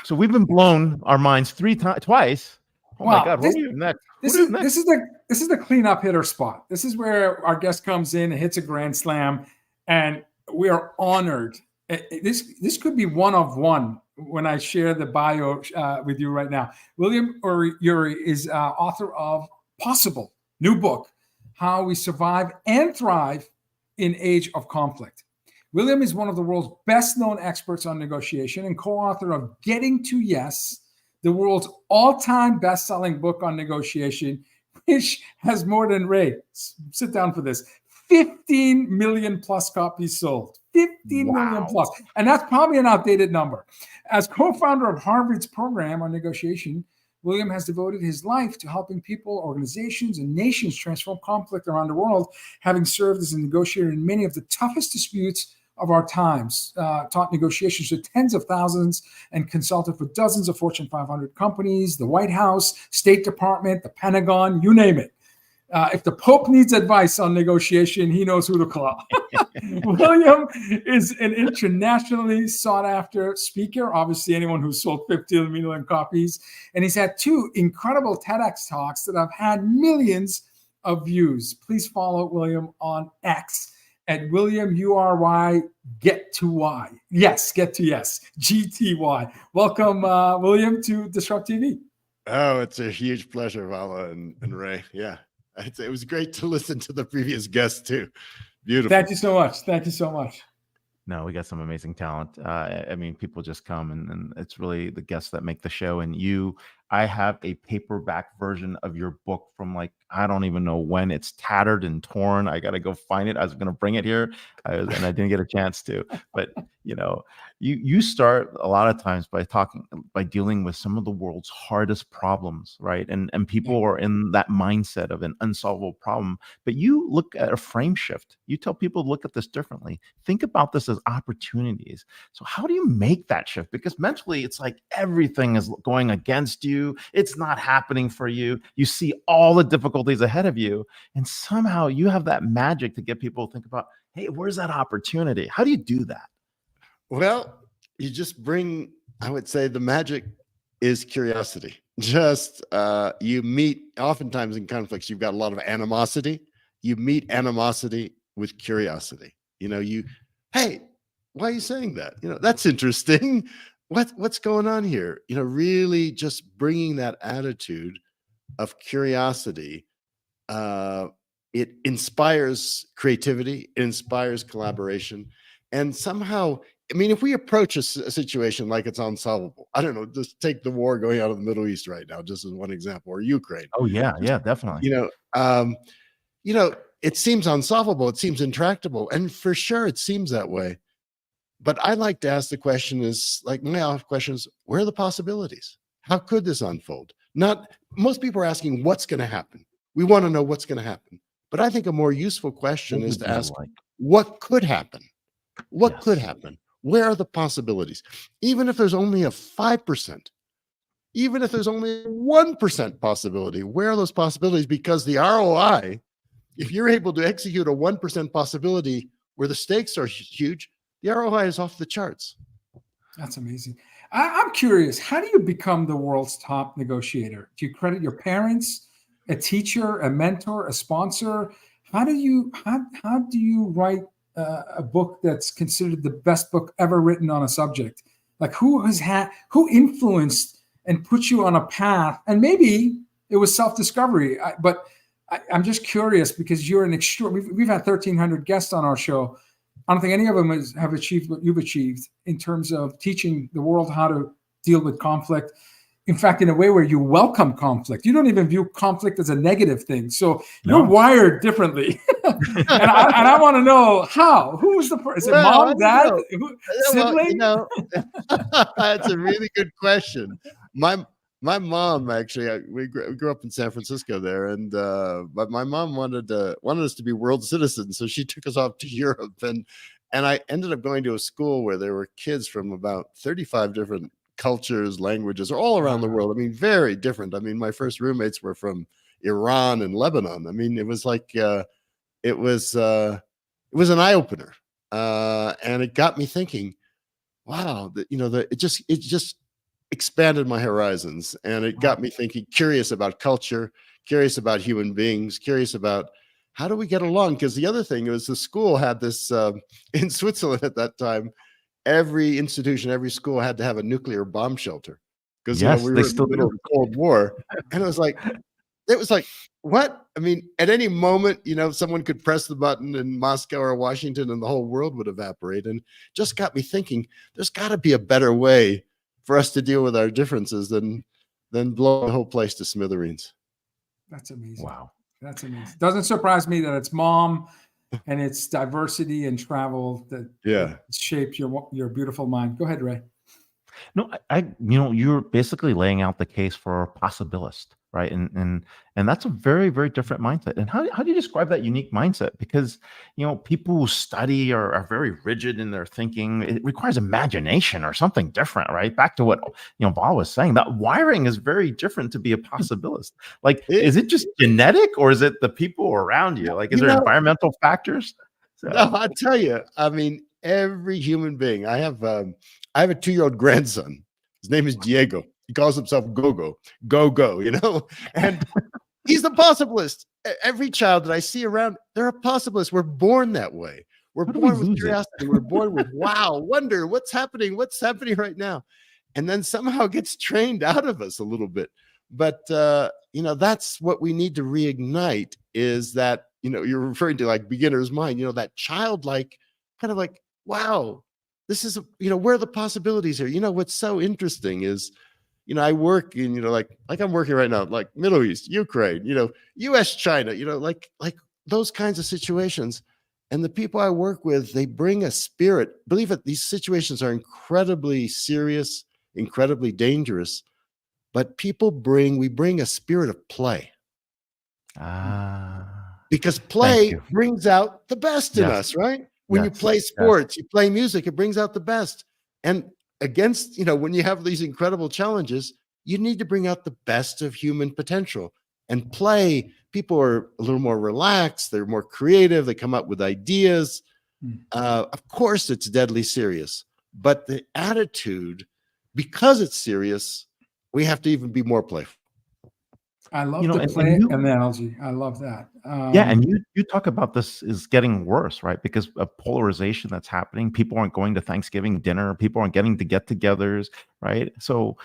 [SPEAKER 7] So we've been blown our minds twice. Oh my God! What are you next?
[SPEAKER 6] This is the cleanup hitter spot. This is where our guest comes in and hits a grand slam, and we are honored. This could be one of one when I share the bio with you right now. William Ury is author of Possible, new book, How We Survive and Thrive in Age of Conflict. William is one of the world's best-known experts on negotiation and co-author of Getting to Yes, the world's all-time best-selling book on negotiation, which has more than, Ray, sit down for this, 15 million plus copies sold. 15 million plus. And that's probably an outdated number. As co-founder of Harvard's program on negotiation, William has devoted his life to helping people, organizations, and nations transform conflict around the world, having served as a negotiator in many of the toughest disputes of our times, taught negotiations to tens of thousands, and consulted for dozens of Fortune 500 companies, the White House, State Department, the Pentagon, you name it. If the Pope needs advice on negotiation, he knows who to call. William is an internationally sought-after speaker, obviously anyone who's sold 15 million copies, and he's had 2 incredible TEDx talks that have had millions of views. Please follow William on X at William Ury Get to Y. Yes, Get to Yes, GTY. Welcome, William, to DisrupTV.
[SPEAKER 2] Oh, it's a huge pleasure, Vala and Ray. Yeah. It was great to listen to the previous guest too. Beautiful.
[SPEAKER 6] Thank you so much. Thank you so much.
[SPEAKER 7] No, we got some amazing talent. I mean, people just come and it's really the guests that make the show. And I have a paperback version of your book from like, I don't even know when. It's tattered and torn. I got to go find it. I was going to bring it here and I didn't get a chance to. But, you start a lot of times by dealing with some of the world's hardest problems, right? And people are in that mindset of an unsolvable problem. But you look at a frame shift. You tell people to look at this differently. Think about this as opportunities. So how do you make that shift? Because mentally, it's like everything is going against you. It's not happening for you. You see all the difficulties ahead of you. And somehow you have that magic to get people to think about, hey, where's that opportunity? How do you do that?
[SPEAKER 2] Well, you just bring, I would say the magic is curiosity. Just you meet, oftentimes in conflicts, you've got a lot of animosity. You meet animosity with curiosity. Hey, why are you saying that? That's interesting. What's going on here? Really just bringing that attitude of curiosity. It inspires creativity, it inspires collaboration, and somehow, I mean, if we approach a situation like it's unsolvable, I don't know, just take the war going on in the Middle East right now, just as one example, or Ukraine.
[SPEAKER 7] Oh yeah, definitely.
[SPEAKER 2] It seems unsolvable, it seems intractable, and for sure it seems that way. But I like to ask the question where are the possibilities? How could this unfold? Most people are asking what's going to happen. We want to know what's going to happen. But I think a more useful question is to ask, what could happen? What could happen? Where are the possibilities? Even if there's only a 5%, even if there's only 1% possibility, where are those possibilities? Because the ROI, if you're able to execute a 1% possibility where the stakes are huge, the ROI is off the charts.
[SPEAKER 6] That's amazing. I'm curious, how do you become the world's top negotiator? Do you credit your parents, a teacher, a mentor, a sponsor? How do you write a book that's considered the best book ever written on a subject? Like who influenced and put you on a path? And maybe it was self-discovery, but I'm just curious because you're an we've had 1,300 guests on our show. I don't think any of them have achieved what you've achieved in terms of teaching the world how to deal with conflict. In fact, in a way where you welcome conflict. You don't even view conflict as a negative thing. So you're wired differently. and I want to know how. Who was the person? Is it mom, dad, sibling?
[SPEAKER 2] Well, that's a really good question. My mom actually, we grew up in San Francisco there, and but my mom wanted us to be world citizens, so she took us off to Europe, and I ended up going to a school where there were kids from about 35 different cultures, languages, all around the world. I mean, very different. I mean, my first roommates were from Iran and Lebanon. I mean, it was like it was an eye opener, and it got me thinking. Wow, it just expanded my horizons, and it got me thinking, curious about culture, curious about human beings, curious about how do we get along. Because the other thing was the school had this in Switzerland at that time, every institution, every school had to have a nuclear bomb shelter because we were in the middle of the Cold War, and it was like what? I mean, at any moment, someone could press the button in Moscow or Washington and the whole world would evaporate. And just got me thinking, there's got to be a better way for us to deal with our differences than blow the whole place to smithereens.
[SPEAKER 6] That's amazing.
[SPEAKER 2] Wow.
[SPEAKER 6] That's amazing. Doesn't surprise me that it's mom and it's diversity and travel that shaped your beautiful mind. Go ahead, Ray.
[SPEAKER 7] No, you're basically laying out the case for a possibilist, right? And that's a very, very different mindset. And how do you describe that unique mindset? Because, people who study are very rigid in their thinking. It requires imagination or something different, right? Back to what, Vala was saying, that wiring is very different to be a possibilist. Like, is it just genetic or is it the people around you? Like, is there environmental factors? So.
[SPEAKER 2] No, I'll tell you, I mean, every human being, I have a 2-year-old grandson. His name is Diego. He calls himself Go, and he's the possibilist. Every child that I see around, they're a possibilist. We're born that way. We're born with curiosity. We're born with wow, wonder, what's happening right now. And then somehow gets trained out of us a little bit. But, that's what we need to reignite is that, you're referring to like beginner's mind, that childlike kind of like, wow, this is, where are the possibilities here? What's so interesting is, I work in, like I'm working right now, like Middle East, Ukraine, US, China, like those kinds of situations. And the people I work with, they bring a spirit. Believe it, these situations are incredibly serious, incredibly dangerous, but we bring a spirit of play. Because play brings out the best in us, right? When you play sports, you play music, it brings out the best. And against, when you have these incredible challenges, you need to bring out the best of human potential. And play, people are a little more relaxed, they're more creative, they come up with ideas. Of course, it's deadly serious, but the attitude, because it's serious, we have to even be more playful.
[SPEAKER 6] I love the play analogy. I love that.
[SPEAKER 7] And you talk about this is getting worse, right? Because of polarization that's happening. People aren't going to Thanksgiving dinner. People aren't getting to get-togethers, right? So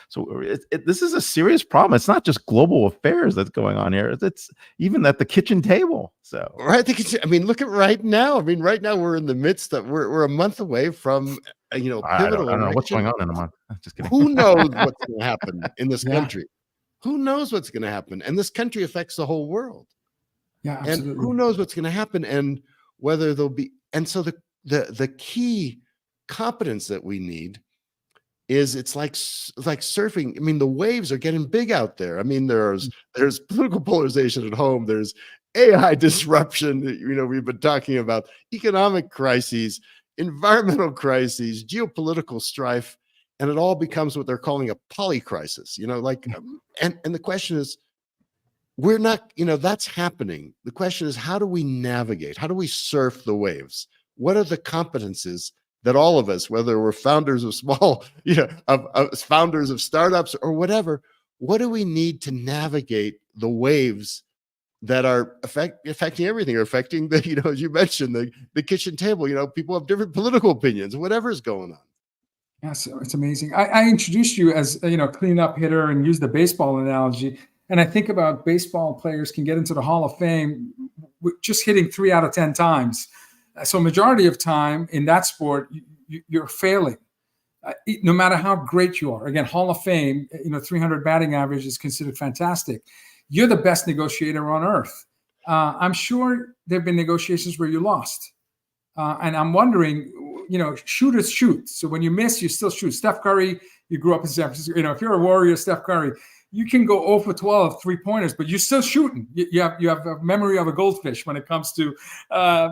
[SPEAKER 7] this is a serious problem. It's not just global affairs that's going on here. It's even at the kitchen table. So
[SPEAKER 2] right, I mean, look at right now. I mean, right now we're in the midst of we're a month away from pivotal.
[SPEAKER 7] I don't know what's going on in a month. I'm just kidding.
[SPEAKER 2] Who knows what's going to happen in this country? Who knows what's going to happen? And this country affects the whole world.
[SPEAKER 6] Yeah, absolutely.
[SPEAKER 2] And who knows what's going to happen and whether there'll be. And so the key competence that we need is it's like surfing. I mean, the waves are getting big out there. I mean, there's political polarization at home. There's AI disruption. We've been talking about economic crises, environmental crises, geopolitical strife. And it all becomes what they're calling a polycrisis, and the question is, we're not, that's happening. The question is, how do we navigate? How do we surf the waves? What are the competencies that all of us, whether we're founders of small, of founders of startups or whatever, what do we need to navigate the waves that are affecting everything, or affecting the, as you mentioned, the kitchen table? People have different political opinions, whatever is going on.
[SPEAKER 6] Yeah, so it's amazing. I introduced you as cleanup hitter and use the baseball analogy. And I think about baseball players can get into the Hall of Fame just hitting 3 out of 10 times. So majority of time in that sport, you're failing, no matter how great you are. Again, Hall of Fame, 300 batting average is considered fantastic. You're the best negotiator on earth. I'm sure there have been negotiations where you lost. And I'm wondering, shooters shoot. So when you miss, you still shoot. Steph Curry, you grew up in San Francisco. If you're a Warrior, Steph Curry, you can go 0 for 12 3-pointers, but you're still shooting. You have a memory of a goldfish when it comes to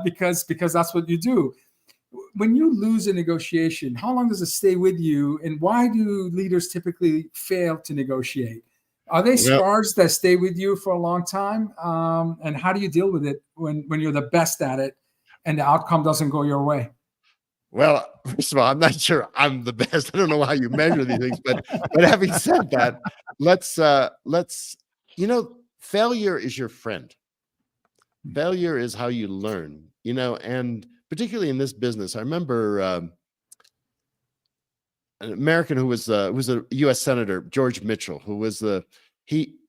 [SPEAKER 6] because that's what you do. When you lose a negotiation, how long does it stay with you, and why do leaders typically fail to negotiate? Are they scars that stay with you for a long time? And how do you deal with it when you're the best at it and the outcome doesn't go your way?
[SPEAKER 2] Well, first of all, I'm not sure I'm the best. I don't know how you measure these things, but having said that, let's failure is your friend. Failure is how you learn, and particularly in this business. I remember an American who was a U.S. Senator, George Mitchell, who was in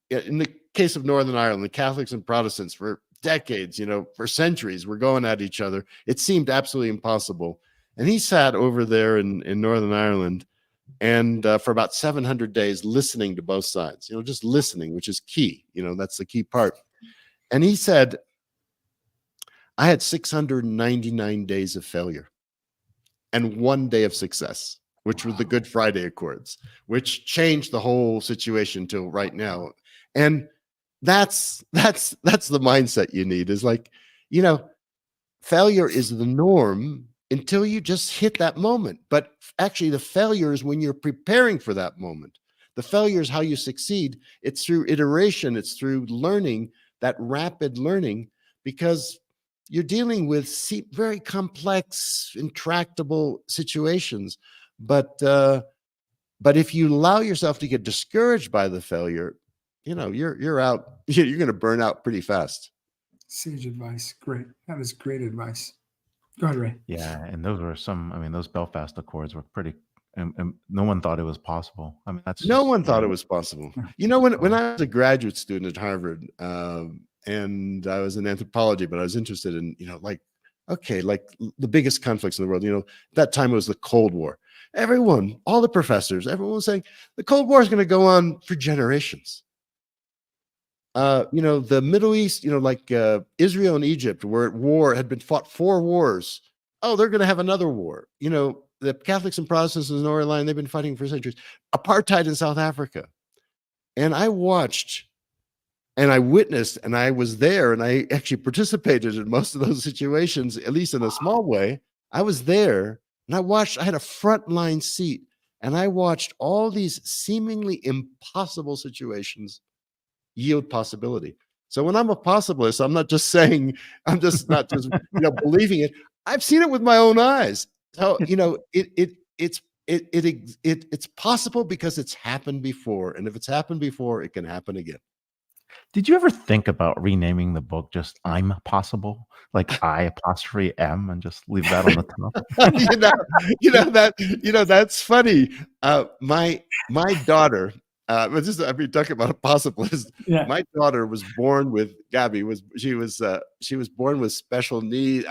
[SPEAKER 2] the case of Northern Ireland, the Catholics and Protestants for decades, for centuries, were going at each other. It seemed absolutely impossible. And he sat over there in Northern Ireland and for about 700 days listening to both sides, just listening, which is key. That's the key part. And he said, I had 699 days of failure and 1 day of success, which were the Good Friday Accords, which changed the whole situation till right now. And that's the mindset you need, is like, failure is the norm until you just hit that moment. But actually, the failure is when you're preparing for that moment. The failure is how you succeed. It's through iteration. It's through learning, that rapid learning, because you're dealing with very complex, intractable situations. But if you allow yourself to get discouraged by the failure, you're out. You're going to burn out pretty fast.
[SPEAKER 6] Sage advice. Great. That is great advice. Go ahead, Ray.
[SPEAKER 7] Yeah, and those were those Belfast Accords were pretty, and no one thought it was possible.
[SPEAKER 2] No one thought it was possible. When I was a graduate student at Harvard, and I was in anthropology, but I was interested in, the biggest conflicts in the world. At that time it was the Cold War. All the professors, everyone was saying the Cold War is going to go on for generations. The Middle East, Israel and Egypt were at war, had been fought 4 wars. Oh, they're going to have another war. The Catholics and Protestants in the Northern Line, they've been fighting for centuries. Apartheid in South Africa. And I watched and I witnessed, and I was there, and I actually participated in most of those situations, at least in a small way. I was there, and I had a frontline seat, and I watched all these seemingly impossible situations yield possibility. So when I'm a possibilist, I'm not just saying, I'm just not just believing it. I've seen it with my own eyes. So it's possible because it's happened before, and if it's happened before, it can happen again.
[SPEAKER 7] Did you ever think about renaming the book just "I'm Possible," like I''am, and just leave that on the top?
[SPEAKER 2] That's funny. My daughter. Talking about a possibilist.
[SPEAKER 6] Yeah.
[SPEAKER 2] My daughter was born with Gabby. She was born with special needs.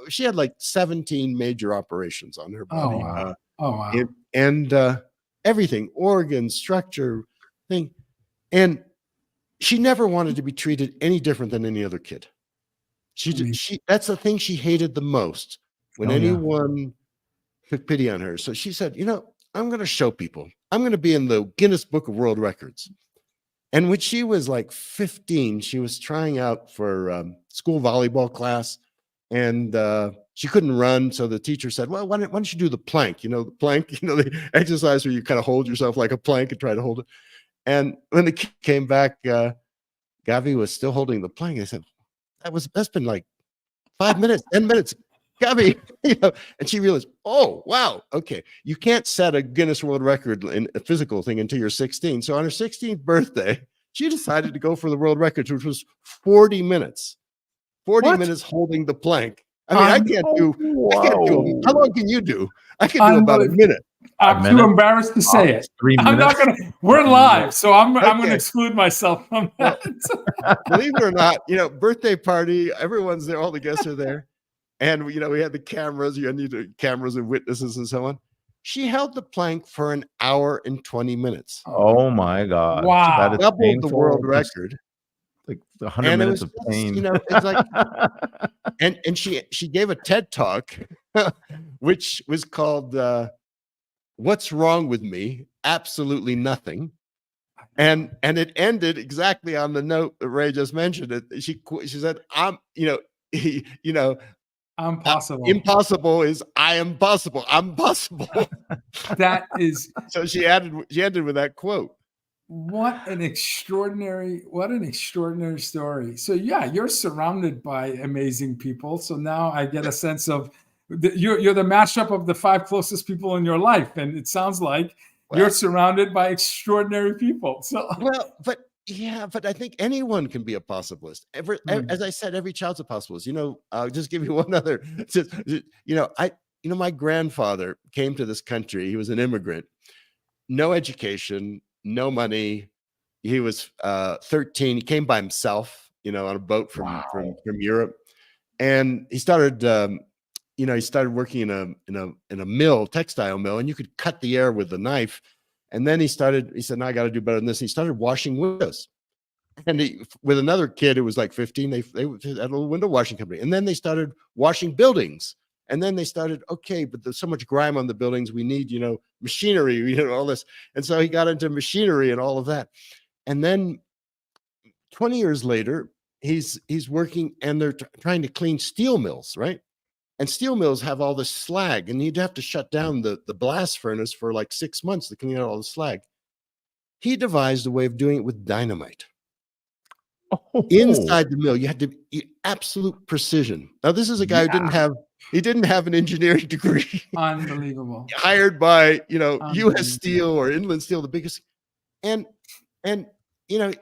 [SPEAKER 2] She had like 17 major operations on her body.
[SPEAKER 6] Oh wow!
[SPEAKER 2] And everything, organ, structure, thing, and she never wanted to be treated any different than any other kid. That's the thing she hated the most, when anyone took pity on her. So she said, I'm going to show people. I'm going to be in the Guinness Book of World Records. And when she was like 15, she was trying out for school volleyball class, and she couldn't run. So the teacher said, well, why don't you do the plank? The plank, the exercise where you kind of hold yourself like a plank and try to hold it. And when the kid came back, Gavi was still holding the plank. I said, that's been like 5 minutes, 10 minutes. got me, you know, and she realized, oh, wow, okay, you can't set a Guinness World Record in a physical thing until you're 16. So on her 16th birthday, she decided to go for the world record, which was 40 minutes. 40 minutes holding the plank. I mean, I can't do, how long can you do? I can do about a minute.
[SPEAKER 6] I'm too embarrassed to say it.
[SPEAKER 7] 3 minutes.
[SPEAKER 6] I'm not gonna. We're live, so I'm gonna exclude myself from that.
[SPEAKER 2] Believe it or not, you know, birthday party. Everyone's there. All the guests are there, and you know, we had the cameras. You need cameras and witnesses and so on. She held the plank for an hour and 20 minutes.
[SPEAKER 7] Oh my God!
[SPEAKER 6] Wow,
[SPEAKER 7] that is
[SPEAKER 2] doubled
[SPEAKER 7] painful.
[SPEAKER 2] the world record.
[SPEAKER 7] Like 100 minutes of pain.
[SPEAKER 2] You know, it's like, and she gave a TED talk, which was called "What's Wrong with Me? Absolutely Nothing," and it ended exactly on the note that Ray just mentioned. It. She said, "I'm,
[SPEAKER 6] I'm possible.
[SPEAKER 2] Impossible is I am possible. I'm possible."
[SPEAKER 6] That is.
[SPEAKER 2] So she ended with that quote.
[SPEAKER 6] What an extraordinary story. So yeah, you're surrounded by amazing people. So now I get a sense of you're the mashup of the 5 closest people in your life. And it sounds like you're surrounded by extraordinary people. So
[SPEAKER 2] but I think anyone can be a possibilist. As I said, every child's a possibilist. You know, I'll just give you one other. My grandfather came to this country. He was an immigrant, no education, no money. He was 13. He came by himself, you know, on a boat from Europe, and he started, he started working in a mill, textile mill, and you could cut the air with a knife. And then he said, "No, I got to do better than this." And he started washing windows, and with another kid who was like 15, they had a little window washing company, and then they started washing buildings. And then they started, okay, but there's so much grime on the buildings. We need, you know, machinery, you know, all this. And so he got into machinery and all of that. And then 20 years later, he's working, and they're trying to clean steel mills, right? And steel mills have all this slag, and you'd have to shut down the blast furnace for like 6 months to clean out all the slag. He devised a way of doing it with dynamite. Inside the mill, you had to be absolute precision. Now, this is a guy who didn't have an engineering degree.
[SPEAKER 6] Unbelievable.
[SPEAKER 2] Hired by, you know, U.S. Steel or Inland Steel, the biggest. And you know,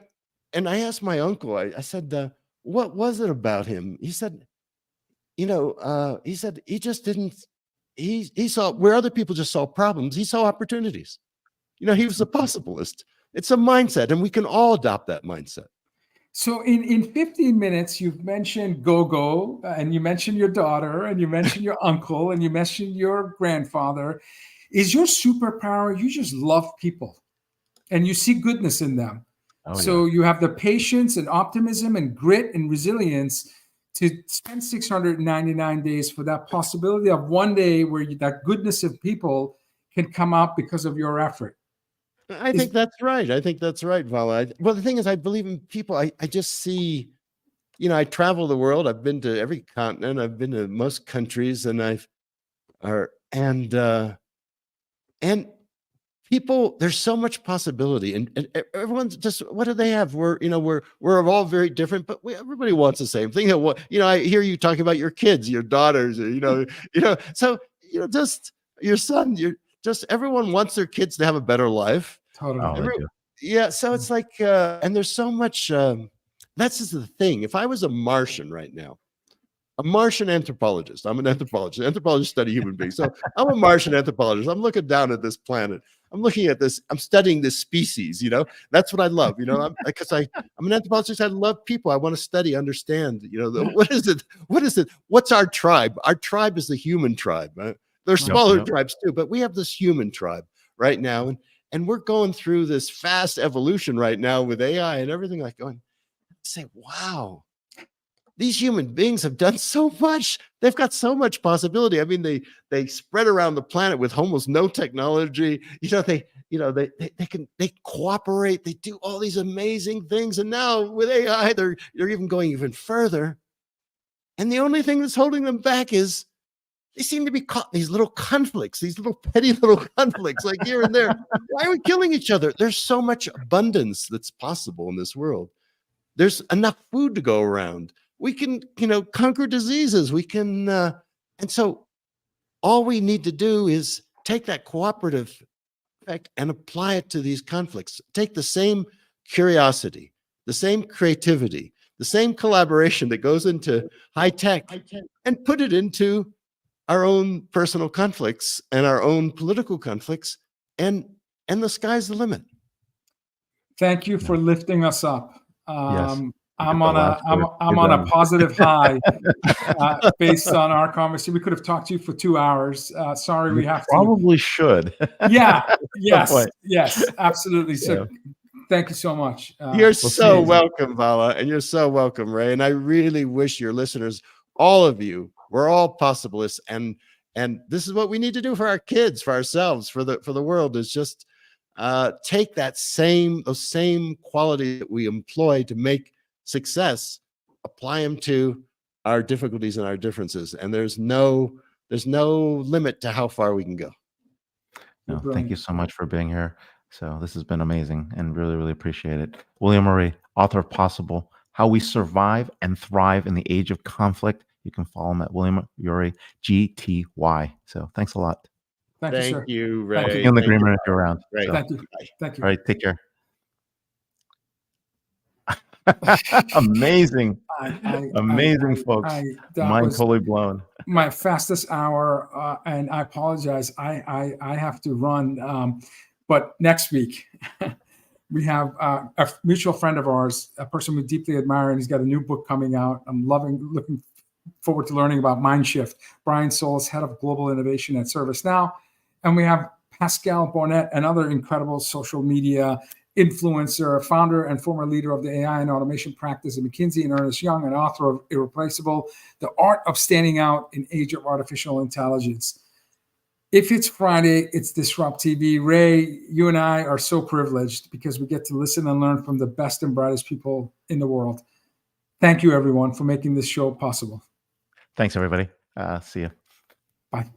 [SPEAKER 2] and I asked my uncle, I said, what was it about him? He said, he just didn't, he saw where other people just saw problems, he saw opportunities. You know, he was a possibilist. It's a mindset, and we can all adopt that mindset.
[SPEAKER 6] So in 15 minutes, you've mentioned Gogo, and you mentioned your daughter, and you mentioned your uncle, and you mentioned your grandfather. Is your superpower, you just love people, and you see goodness in them. So you have the patience and optimism and grit and resilience to spend 699 days for that possibility of one day where that goodness of people can come out because of your effort.
[SPEAKER 2] I think that's right. Vala. Well, the thing is, I believe in people. I just see, you know, I travel the world. I've been to every continent. I've been to most countries, and and people, there's so much possibility, and everyone's just, what do they have? We're all very different, but everybody wants the same thing. You know, I hear you talking about your kids, your daughters, so, you know, just your son, everyone wants their kids to have a better life.
[SPEAKER 6] Totally.
[SPEAKER 2] So it's like, and there's so much, that's just the thing. If I was a Martian right now, a Martian anthropologist, I'm an anthropologist. Anthropologists study human beings. So I'm a Martian anthropologist. I'm looking down at this planet. I'm looking at this. I'm studying this species, you know, that's what I love, you know, because I'm an anthropologist. I love people. I want to study, understand, you know, what is it? What's our tribe? Our tribe is the human tribe. Right? There's smaller tribes too, but we have this human tribe right now. And we're going through this fast evolution right now with AI and everything, like going, say, wow, these human beings have done so much. They've got so much possibility. I mean, they spread around the planet with almost no technology. They cooperate. They do all these amazing things. And now with AI, they're even going even further. And the only thing that's holding them back is they seem to be caught in these little conflicts, these little petty little conflicts, like here and there. Why are we killing each other? There's so much abundance that's possible in this world. There's enough food to go around. We can, conquer diseases. We can, And so all we need to do is take that cooperative effect and apply it to these conflicts. Take the same curiosity, the same creativity, the same collaboration that goes into high tech and put it into our own personal conflicts and our own political conflicts, and the sky's the limit.
[SPEAKER 6] Thank you for lifting us up.
[SPEAKER 7] Yes.
[SPEAKER 6] I'm on a positive high based on our conversation. We could have talked to you for 2 hours. Sorry, we have to.
[SPEAKER 7] Probably should.
[SPEAKER 6] Yeah. Yes. Absolutely. So, thank you so much.
[SPEAKER 2] You're so welcome, Vala, and you're so welcome, Ray. And I really wish your listeners, all of you, we're all possibilists, and this is what we need to do for our kids, for ourselves, for the world, is just take those same qualities that we employ to make success, apply them to our difficulties and our differences, and there's no limit to how far we can go.
[SPEAKER 7] No, thank you so much for being here. So this has been amazing, and really, really appreciate it. William Ury, author of Possible: How We Survive and Thrive in the Age of Conflict. You can follow him at William Ury, GTY. So thanks a lot.
[SPEAKER 2] Thank you, Ray.
[SPEAKER 7] I'll keep you in the green room if you're around.
[SPEAKER 2] Ray.
[SPEAKER 7] So.
[SPEAKER 6] Thank you. Thank you.
[SPEAKER 7] All right, take care. Amazing. Amazing, folks. Mind totally blown.
[SPEAKER 6] My fastest hour, and I apologize. I have to run. But next week, we have a mutual friend of ours, a person we deeply admire, and he's got a new book coming out. I'm looking forward to learning about Mindshift. Brian Souls, head of global innovation at ServiceNow. And we have Pascal Bornet, another incredible social media influencer, founder and former leader of the AI and automation practice at McKinsey and Ernst Young, and author of Irreplaceable: The Art of Standing Out in Age of Artificial Intelligence. If it's Friday, it's DisrupTV. Ray, you and I are so privileged because we get to listen and learn from the best and brightest people in the world. Thank you, everyone, for making this show possible.
[SPEAKER 7] Thanks, everybody. See you.
[SPEAKER 6] Bye.